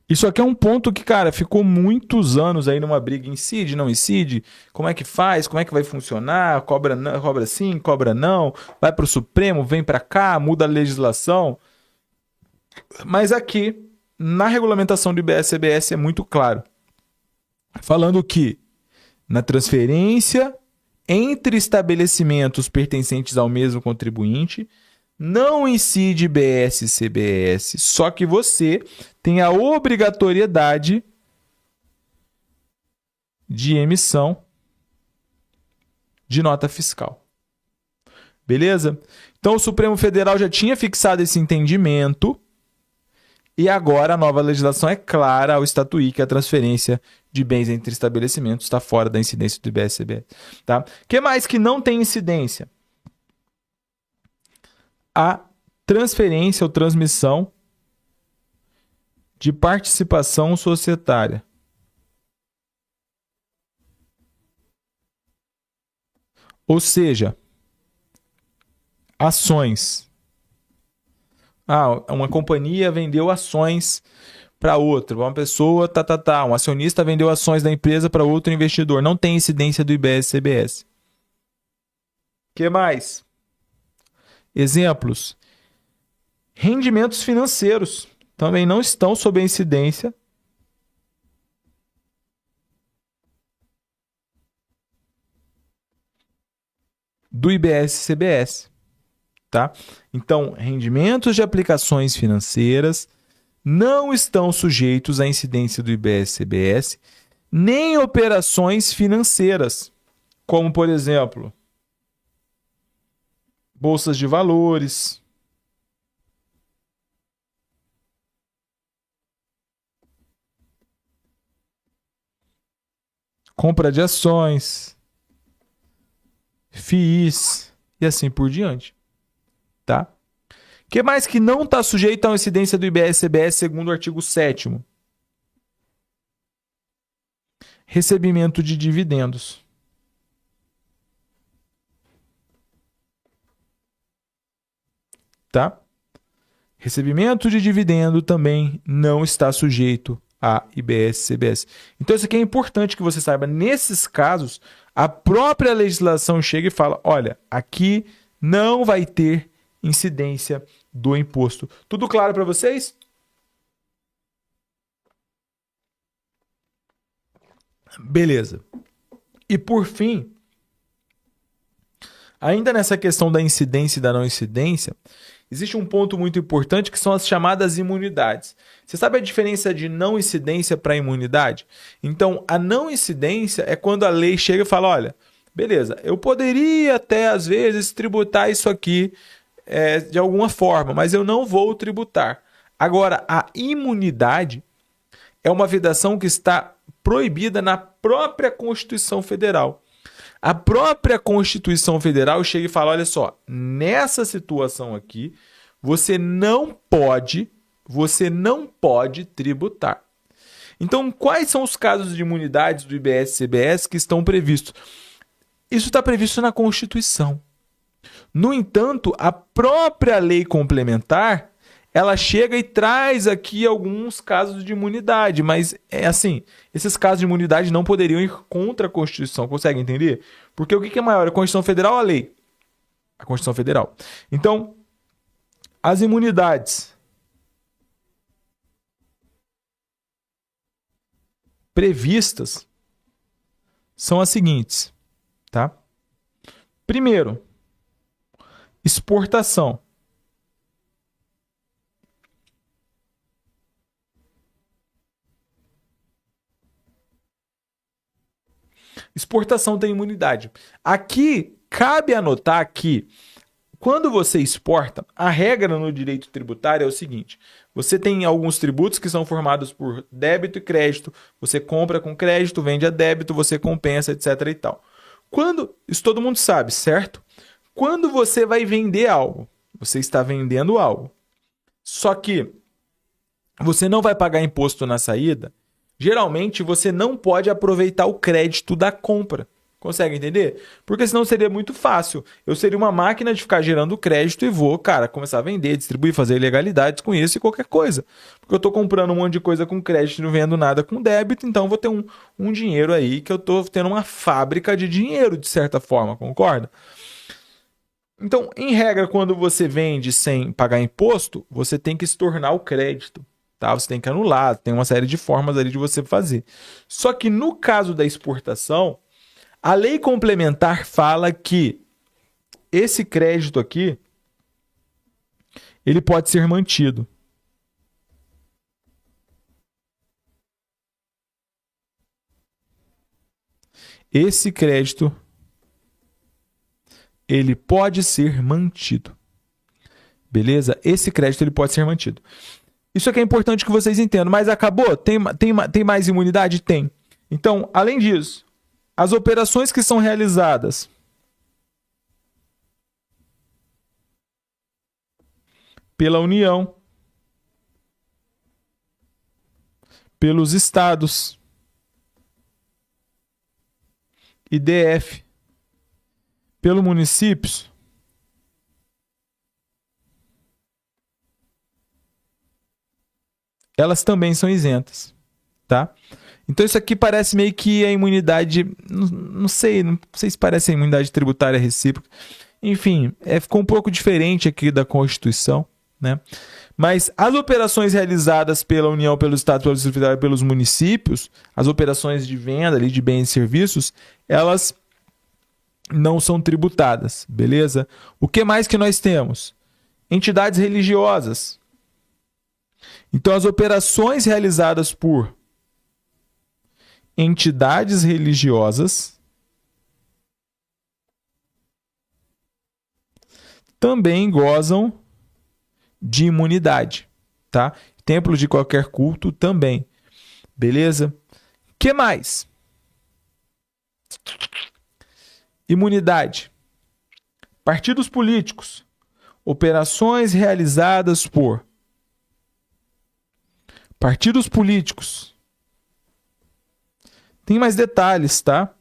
Isso aqui é um ponto que, cara, ficou muitos anos aí numa briga, incide, não incide, como é que faz, como é que vai funcionar, cobra, não, cobra sim, cobra não, vai para o Supremo, vem para cá, muda a legislação. Mas aqui, na regulamentação do IBS-CBS é muito claro, falando que na transferência entre estabelecimentos pertencentes ao mesmo contribuinte, não incide IBS e CBS, só que você tem a obrigatoriedade de emissão de nota fiscal. Beleza? Então o Supremo Federal já tinha fixado esse entendimento e agora a nova legislação é clara ao estatuir que a transferência de bens entre estabelecimentos está fora da incidência do IBS e CBS. Tá? O que mais que não tem incidência? A transferência ou transmissão de participação societária. Ou seja, ações. Uma companhia vendeu ações para outra, uma pessoa, um acionista vendeu ações da empresa para outro investidor. Não tem incidência do IBS-CBS. O que mais? Exemplos. Rendimentos financeiros também não estão sob a incidência do IBS-CBS. Tá? Então, rendimentos de aplicações financeiras não estão sujeitos à incidência do IBS-CBS, nem operações financeiras, como, por exemplo, bolsas de valores, compra de ações, FIIs e assim por diante. Tá? O que mais que não está sujeito à incidência do IBS-CBS segundo o artigo 7º? Recebimento de dividendos. Tá? Recebimento de dividendo também não está sujeito a IBS-CBS. Então isso aqui é importante que você saiba. Nesses casos, a própria legislação chega e fala, olha, aqui não vai ter incidência do imposto. Tudo claro para vocês? Beleza. E por fim, ainda nessa questão da incidência e da não incidência, existe um ponto muito importante que são as chamadas imunidades. Você sabe a diferença de não incidência para imunidade? Então, a não incidência é quando a lei chega e fala, olha, beleza, eu poderia até às vezes tributar isso aqui de alguma forma, mas eu não vou tributar. Agora, a imunidade é uma vedação que está proibida na própria Constituição Federal. A própria Constituição Federal chega e fala, olha só, nessa situação aqui, você não pode tributar. Então, quais são os casos de imunidades do IBS-CBS que estão previstos? Isso está previsto na Constituição. No entanto, a própria lei complementar, ela chega e traz aqui alguns casos de imunidade, mas é assim, esses casos de imunidade não poderiam ir contra a Constituição, consegue entender? Porque o que é maior, a Constituição Federal ou a lei? A Constituição Federal. Então, as imunidades previstas são as seguintes, tá? Primeiro, exportação. Exportação tem imunidade. Aqui, cabe anotar que quando você exporta, a regra no direito tributário é o seguinte: você tem alguns tributos que são formados por débito e crédito, você compra com crédito, vende a débito, você compensa, etc. e tal. Isso todo mundo sabe, certo? Quando você vai vender algo, você está vendendo algo, só que você não vai pagar imposto na saída, geralmente você não pode aproveitar o crédito da compra. Consegue entender? Porque senão seria muito fácil. Eu seria uma máquina de ficar gerando crédito e vou, cara, começar a vender, distribuir, fazer ilegalidades com isso e qualquer coisa. Porque eu estou comprando um monte de coisa com crédito e não vendo nada com débito, então vou ter um dinheiro aí que eu estou tendo uma fábrica de dinheiro, de certa forma, concorda? Então, em regra, quando você vende sem pagar imposto, você tem que estornar o crédito. Tá? Você tem que anular, tem uma série de formas ali de você fazer. Só que no caso da exportação, a lei complementar fala que esse crédito aqui, ele pode ser mantido. Esse crédito, ele pode ser mantido. Beleza? Esse crédito, ele pode ser mantido. Isso aqui é importante que vocês entendam. Mas acabou? Tem mais imunidade? Tem. Então, além disso, as operações que são realizadas pela União, pelos estados e DF, pelos municípios, elas também são isentas, tá? Então isso aqui parece meio que a imunidade, não sei se parece a imunidade tributária recíproca. Enfim, ficou um pouco diferente aqui da Constituição, né? Mas as operações realizadas pela União, pelo Estado, pelo Distrito Federal e pelos municípios, as operações de venda ali, de bens e serviços, elas não são tributadas, beleza? O que mais que nós temos? Entidades religiosas. Então, as operações realizadas por entidades religiosas também gozam de imunidade, tá? Templos de qualquer culto também, beleza? Que mais? Imunidade. Partidos políticos. Operações realizadas por partidos políticos. Tem mais detalhes, tá?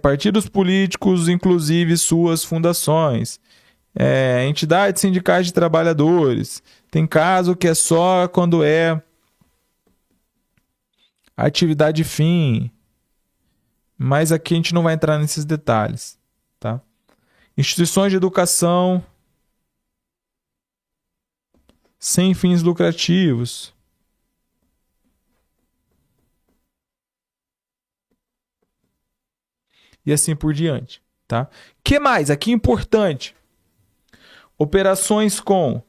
Partidos políticos, inclusive suas fundações. Entidades sindicais de trabalhadores. Tem caso que é só quando é atividade fim. Mas aqui a gente não vai entrar nesses detalhes, tá? Instituições de educação sem fins lucrativos. E assim por diante, tá? Que mais? Aqui importante. Operações com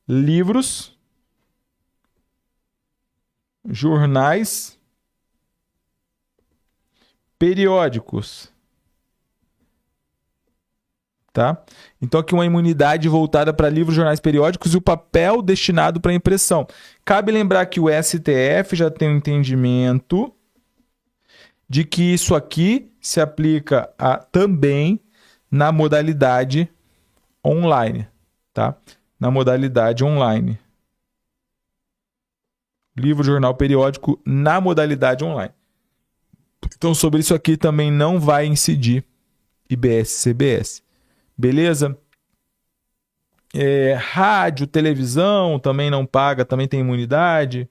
livros, jornais, periódicos, tá? Então aqui uma imunidade voltada para livros, jornais, periódicos e o papel destinado para impressão. Cabe lembrar que o STF já tem um entendimento de que isso aqui se aplica também na modalidade online, tá? Na modalidade online. Livro, jornal, periódico na modalidade online. Então, sobre isso aqui também não vai incidir IBS e CBS. Beleza? Rádio, televisão também não paga, também tem imunidade.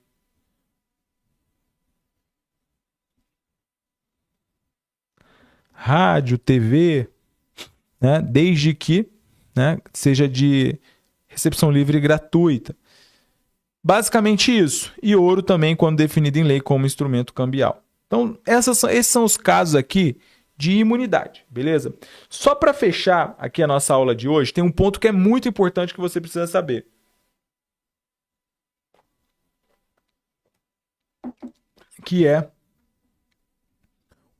Rádio, TV, né? Desde que, né, seja de recepção livre e gratuita. Basicamente isso. E ouro também, quando definido em lei como instrumento cambial. Então, esses são os casos aqui de imunidade, beleza? Só para fechar aqui a nossa aula de hoje, tem um ponto que é muito importante que você precisa saber. que é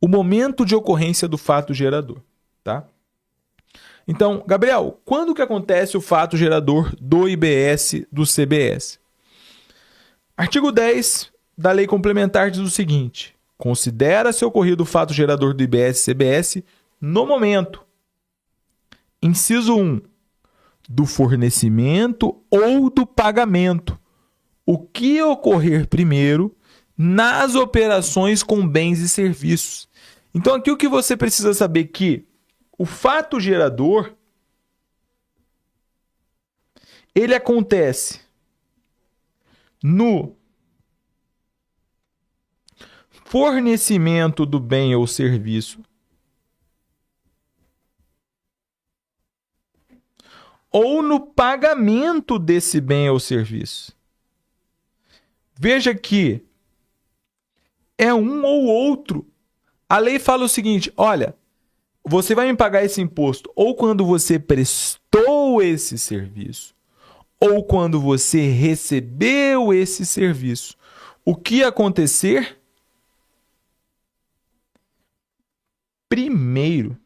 o momento de ocorrência do fato gerador, tá? Então, Gabriel, quando que acontece o fato gerador do IBS, do CBS? Artigo 10 da Lei Complementar diz o seguinte: considera-se ocorrido o fato gerador do IBS-CBS no momento, inciso 1, do fornecimento ou do pagamento, o que ocorrer primeiro nas operações com bens e serviços. Então, aqui o que você precisa saber é que o fato gerador, ele acontece no fornecimento do bem ou serviço ou no pagamento desse bem ou serviço. Veja que é um ou outro. A lei fala o seguinte: olha, você vai me pagar esse imposto ou quando você prestou esse serviço, ou quando você recebeu esse serviço. O que acontecer primeiro?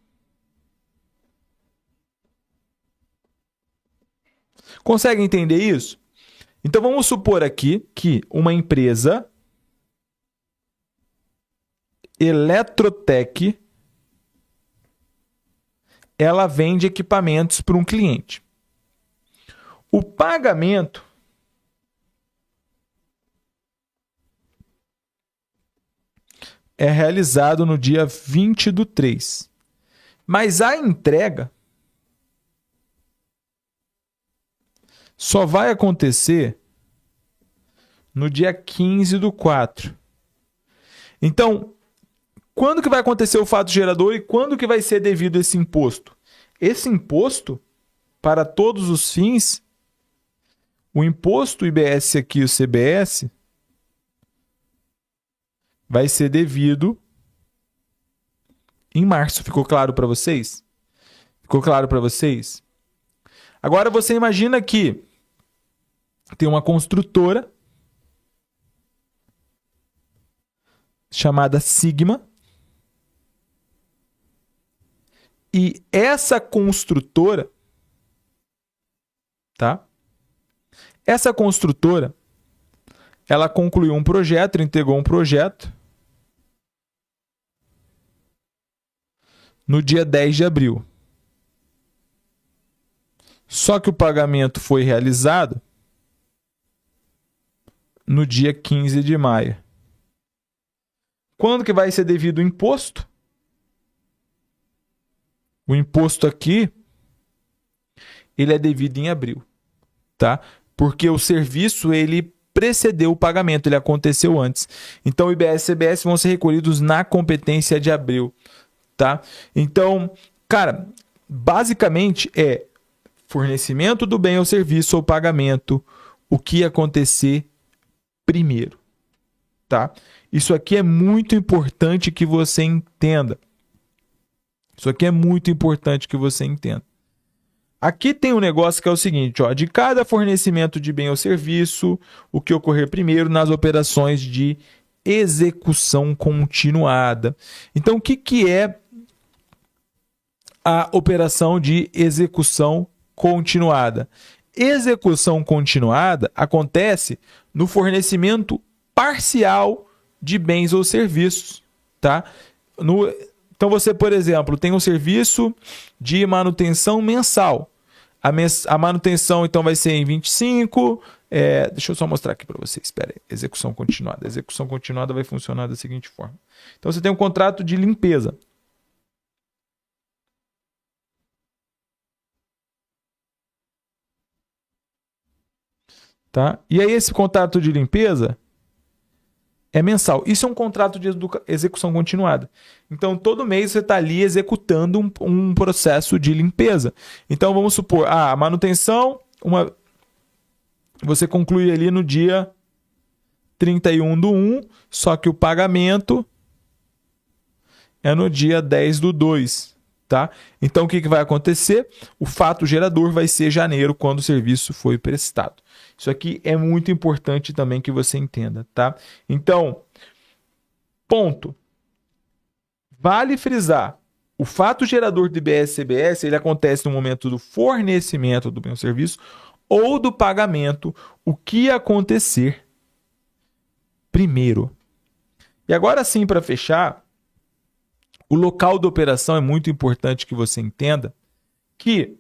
Consegue entender isso? Então vamos supor aqui que uma empresa Eletrotec, ela vende equipamentos para um cliente. O pagamento é realizado no dia 20/3. Mas a entrega só vai acontecer no dia 15/4. Então, quando que vai acontecer o fato gerador e quando que vai ser devido esse imposto? Esse imposto, para todos os fins, o imposto IBS aqui, o CBS, vai ser devido em março. Ficou claro para vocês? Ficou claro para vocês? Agora você imagina que tem uma construtora chamada Sigma e essa construtora, tá? Essa construtora, ela concluiu um projeto, entregou um projeto no dia 10 de abril. Só que o pagamento foi realizado no dia 15 de maio. Quando que vai ser devido o imposto? O imposto aqui, ele é devido em abril, tá? Porque o serviço, ele precedeu o pagamento, ele aconteceu antes. Então, o IBS e CBS vão ser recolhidos na competência de abril, tá? Então, cara, basicamente é fornecimento do bem ou serviço ou pagamento, o que acontecer primeiro, tá? Isso aqui é muito importante que você entenda. Isso aqui é muito importante que você entenda. Aqui tem um negócio que é o seguinte, ó, de cada fornecimento de bem ou serviço, o que ocorrer primeiro nas operações de execução continuada. Então, o que é a operação de execução continuada? Execução continuada acontece no fornecimento parcial de bens ou serviços, tá? Então, você, por exemplo, tem um serviço de manutenção mensal. A manutenção, então, vai ser em 25. Deixa eu só mostrar aqui para vocês. Espera aí. Execução continuada. A execução continuada vai funcionar da seguinte forma. Então, você tem um contrato de limpeza. Tá? E aí, esse contrato de limpeza é mensal. Isso é um contrato de execução continuada. Então, todo mês você está ali executando um processo de limpeza. Então, vamos supor, a manutenção, você conclui ali no dia 31/1, só que o pagamento é no dia 10/2. Tá? Então, o que vai acontecer? O fato gerador vai ser janeiro, quando o serviço foi prestado. Isso aqui é muito importante também que você entenda, tá? Então, Ponto. Vale frisar, o fato gerador de IBS-CBS, ele acontece no momento do fornecimento do bem ou serviço ou do pagamento, o que acontecer primeiro. E agora sim, para fechar, o local da operação é muito importante que você entenda que...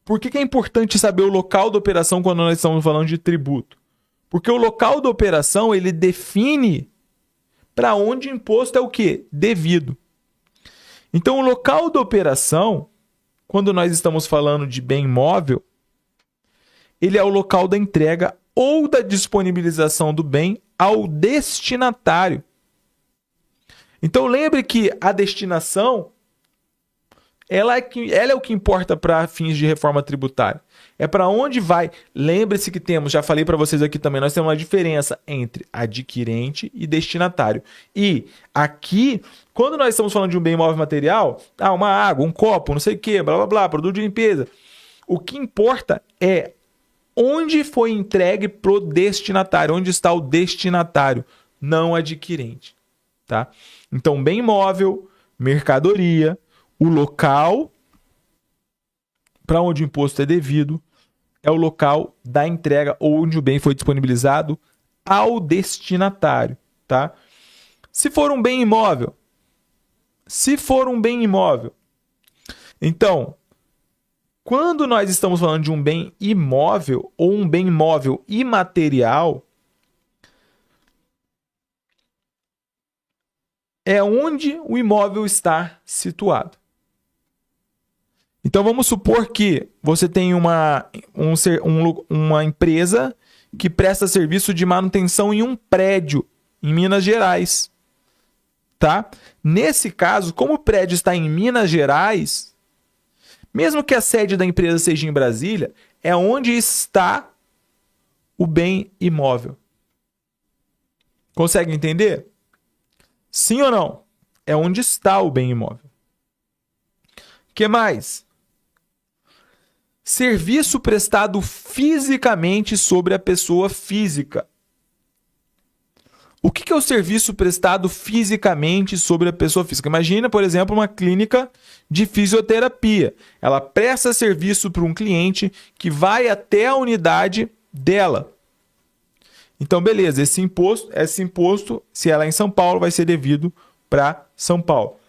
Por que é importante saber o local da operação quando nós estamos falando de tributo? Porque o local da operação, ele define para onde o imposto é o quê? Devido. Então, o local da operação, quando nós estamos falando de bem imóvel, ele é o local da entrega ou da disponibilização do bem ao destinatário. Então, lembre que a destinação, ela é o que importa para fins de reforma tributária. É para onde vai. Lembre-se que temos, já falei para vocês aqui também, nós temos uma diferença entre adquirente e destinatário. E aqui, quando nós estamos falando de um bem imóvel material, uma água, um copo, não sei o que, blá blá blá, produto de limpeza. O que importa é onde foi entregue pro destinatário, onde está o destinatário, não adquirente. Tá? Então, bem imóvel, mercadoria, o local para onde o imposto é devido é o local da entrega onde o bem foi disponibilizado ao destinatário, tá? Se for um bem imóvel, então, quando nós estamos falando de um bem imóvel ou um bem imóvel imaterial, é onde o imóvel está situado. Então, vamos supor que você tem uma empresa que presta serviço de manutenção em um prédio em Minas Gerais. Tá? Nesse caso, como o prédio está em Minas Gerais, mesmo que a sede da empresa seja em Brasília, é onde está o bem imóvel. Consegue entender? Sim ou não? É onde está o bem imóvel. O que mais? Serviço prestado fisicamente sobre a pessoa física. O que é o serviço prestado fisicamente sobre a pessoa física? Imagina, por exemplo, uma clínica de fisioterapia. Ela presta serviço para um cliente que vai até a unidade dela. Então, beleza, esse imposto, se ela é em São Paulo, vai ser devido para São Paulo.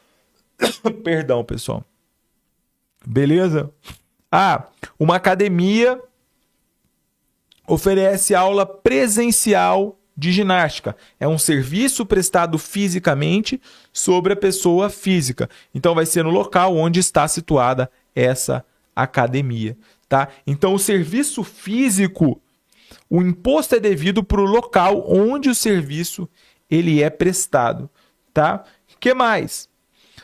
Perdão, pessoal. Beleza? Uma academia oferece aula presencial de ginástica. É um serviço prestado fisicamente sobre a pessoa física. Então, vai ser no local onde está situada essa academia. Tá? Então, o serviço físico, o imposto é devido para o local onde o serviço ele é prestado. Tá? O que mais?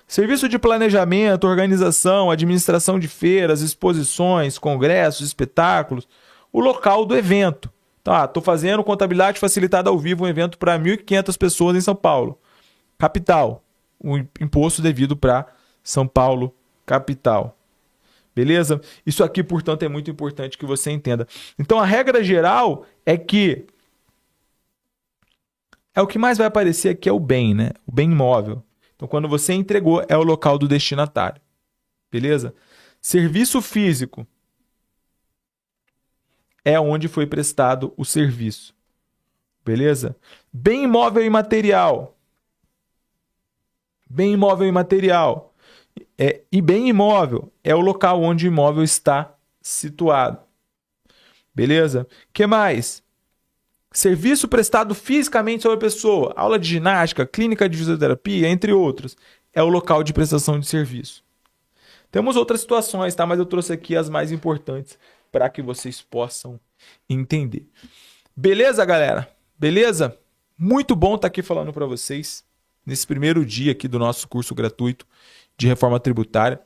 Serviço de planejamento, organização, administração de feiras, exposições, congressos, espetáculos, o local do evento. Tá, estou fazendo contabilidade facilitada ao vivo, um evento para 1.500 pessoas em São Paulo. Capital, o imposto devido para São Paulo, capital. Beleza? Isso aqui, portanto, é muito importante que você entenda. Então, a regra geral é que o que mais vai aparecer aqui é o bem, né? O bem imóvel. Então, quando você entregou, é o local do destinatário. Beleza? Serviço físico é onde foi prestado o serviço. Beleza? Bem imóvel e material. Bem imóvel e material. E bem imóvel é o local onde o imóvel está situado. Beleza? O que mais? Serviço prestado fisicamente sobre a pessoa. Aula de ginástica, clínica de fisioterapia, entre outros. É o local de prestação de serviço. Temos outras situações, tá? Mas eu trouxe aqui as mais importantes para que vocês possam entender. Beleza, galera? Beleza? Muito bom estar aqui falando para vocês nesse primeiro dia aqui do nosso curso gratuito de reforma tributária.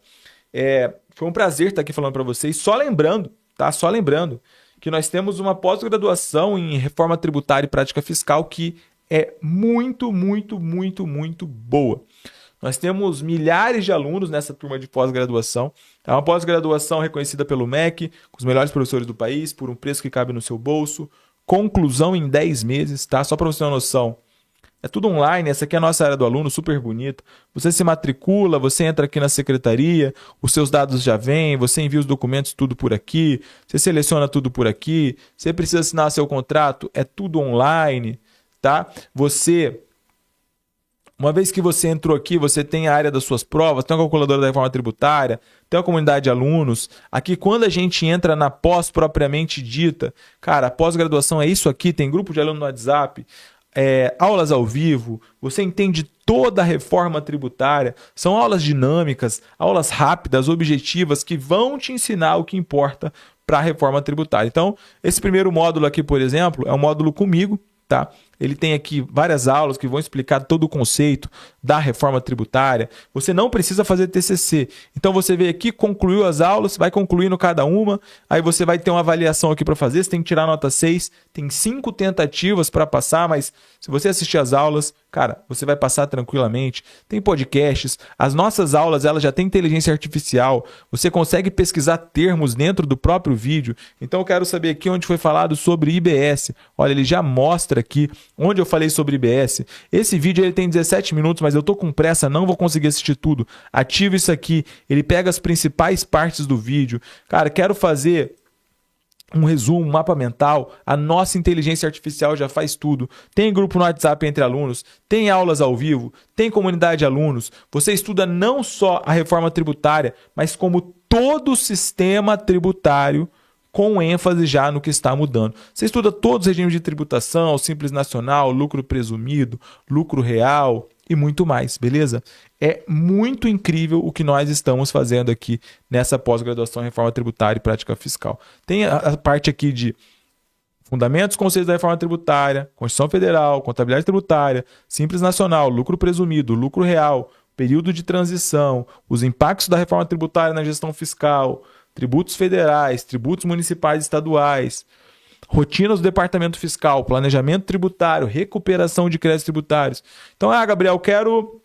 Foi um prazer estar aqui falando para vocês. Só lembrando, tá? Só lembrando que nós temos uma pós-graduação em reforma tributária e prática fiscal que é muito, muito, muito, muito boa. Nós temos milhares de alunos nessa turma de pós-graduação. É uma pós-graduação reconhecida pelo MEC, com os melhores professores do país, por um preço que cabe no seu bolso. Conclusão em 10 meses, tá? Só para você ter uma noção. É tudo online, essa aqui é a nossa área do aluno, super bonita. Você se matricula, você entra aqui na secretaria, os seus dados já vêm, você envia os documentos tudo por aqui, você seleciona tudo por aqui, você precisa assinar seu contrato, é tudo online, tá? Uma vez que você entrou aqui, você tem a área das suas provas, tem a calculadora da reforma tributária, tem a comunidade de alunos. Aqui, quando a gente entra na pós propriamente dita, cara, a pós-graduação é isso aqui, tem grupo de aluno no WhatsApp, aulas ao vivo, você entende toda a reforma tributária, são aulas dinâmicas, aulas rápidas, objetivas, que vão te ensinar o que importa para a reforma tributária. Então, esse primeiro módulo aqui, por exemplo, é um módulo comigo, tá? Ele tem aqui várias aulas que vão explicar todo o conceito da reforma tributária. Você não precisa fazer TCC. Então você vem aqui, concluiu as aulas, vai concluindo cada uma, aí você vai ter uma avaliação aqui para fazer, você tem que tirar nota 6, tem 5 tentativas para passar, mas se você assistir as aulas, cara, você vai passar tranquilamente. Tem podcasts, as nossas aulas elas já têm inteligência artificial, você consegue pesquisar termos dentro do próprio vídeo. Então eu quero saber aqui onde foi falado sobre IBS. Olha, ele já mostra aqui onde eu falei sobre IBS. Esse vídeo ele tem 17 minutos, mas eu tô com pressa, não vou conseguir assistir tudo. Ativa isso aqui, ele pega as principais partes do vídeo. Cara, quero fazer um resumo, um mapa mental, a nossa inteligência artificial já faz tudo. Tem grupo no WhatsApp entre alunos, tem aulas ao vivo, tem comunidade de alunos. Você estuda não só a reforma tributária, mas como todo o sistema tributário, com ênfase já no que está mudando. Você estuda todos os regimes de tributação, Simples Nacional, lucro presumido, lucro real e muito mais, beleza? É muito incrível o que nós estamos fazendo aqui nessa pós-graduação em Reforma Tributária e Prática Fiscal. Tem a parte aqui de fundamentos, conceitos da reforma tributária, Constituição Federal, contabilidade tributária, Simples Nacional, lucro presumido, lucro real, período de transição, os impactos da reforma tributária na gestão fiscal, tributos federais, tributos municipais e estaduais, rotinas do departamento fiscal, planejamento tributário, recuperação de créditos tributários. Então, Gabriel, quero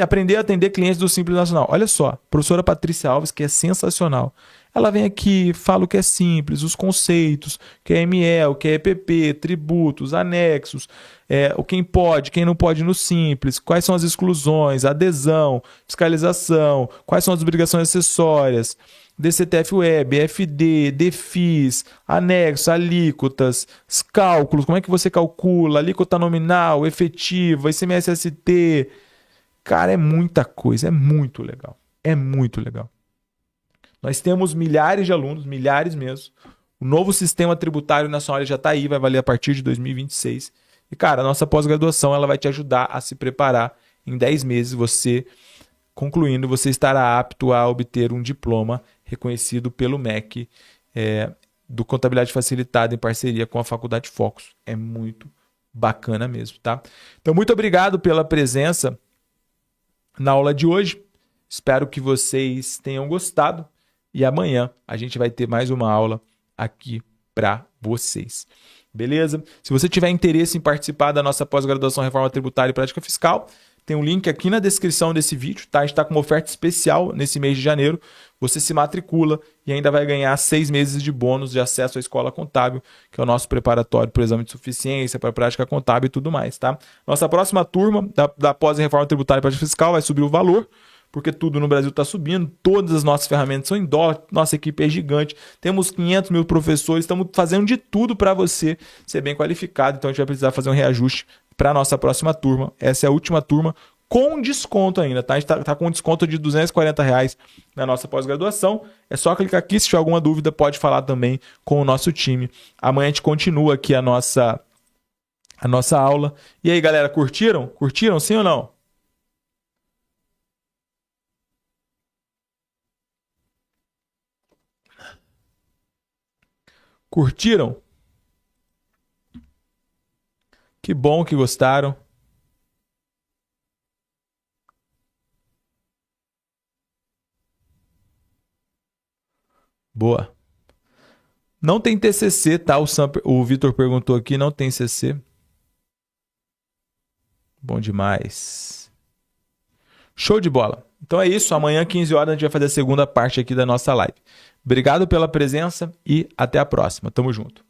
aprender a atender clientes do Simples Nacional. Olha só, a professora Patrícia Alves, que é sensacional. Ela vem aqui, fala o que é simples, os conceitos, o que é ME, o que é EPP, tributos, anexos, o quem pode, quem não pode no Simples, quais são as exclusões, adesão, fiscalização, quais são as obrigações acessórias, DCTF-Web, FD, DFIS, anexos, alíquotas, cálculos, como é que você calcula, alíquota nominal, efetiva, ICMS-ST. Cara, é muita coisa, é muito legal. É muito legal. Nós temos milhares de alunos, milhares mesmo. O novo sistema tributário nacional já está aí, vai valer a partir de 2026. E, cara, a nossa pós-graduação ela vai te ajudar a se preparar. Em 10 meses, você, concluindo, você estará apto a obter um diploma reconhecido pelo MEC do Contabilidade Facilitada em parceria com a Faculdade Focus. É muito bacana mesmo, tá? Então, muito obrigado pela presença na aula de hoje. Espero que vocês tenham gostado. E amanhã a gente vai ter mais uma aula aqui para vocês. Beleza? Se você tiver interesse em participar da nossa pós-graduação em Reforma Tributária e Prática Fiscal, tem um link aqui na descrição desse vídeo, tá? A gente está com uma oferta especial nesse mês de janeiro. Você se matricula e ainda vai ganhar 6 meses de bônus de acesso à Escola Contábil, que é o nosso preparatório para o exame de suficiência, para a prática contábil e tudo mais, tá? Nossa próxima turma da pós em Reforma Tributária e Prática Fiscal vai subir o valor, porque tudo no Brasil está subindo, todas as nossas ferramentas são em dólar, nossa equipe é gigante, temos 500 mil professores, estamos fazendo de tudo para você ser bem qualificado, então a gente vai precisar fazer um reajuste para a nossa próxima turma. Essa é a última turma com desconto ainda, tá? A gente está com um desconto de R$240 na nossa pós-graduação. É só clicar aqui, se tiver alguma dúvida pode falar também com o nosso time. Amanhã a gente continua aqui a nossa aula. E aí, galera, curtiram? Curtiram, sim ou não? Curtiram? Que bom que gostaram. Boa. Não tem TCC, tá? O Vitor perguntou aqui, não tem CC. Bom demais. Show de bola. Então é isso, amanhã 15 horas a gente vai fazer a segunda parte aqui da nossa live. Obrigado pela presença e até a próxima. Tamo junto.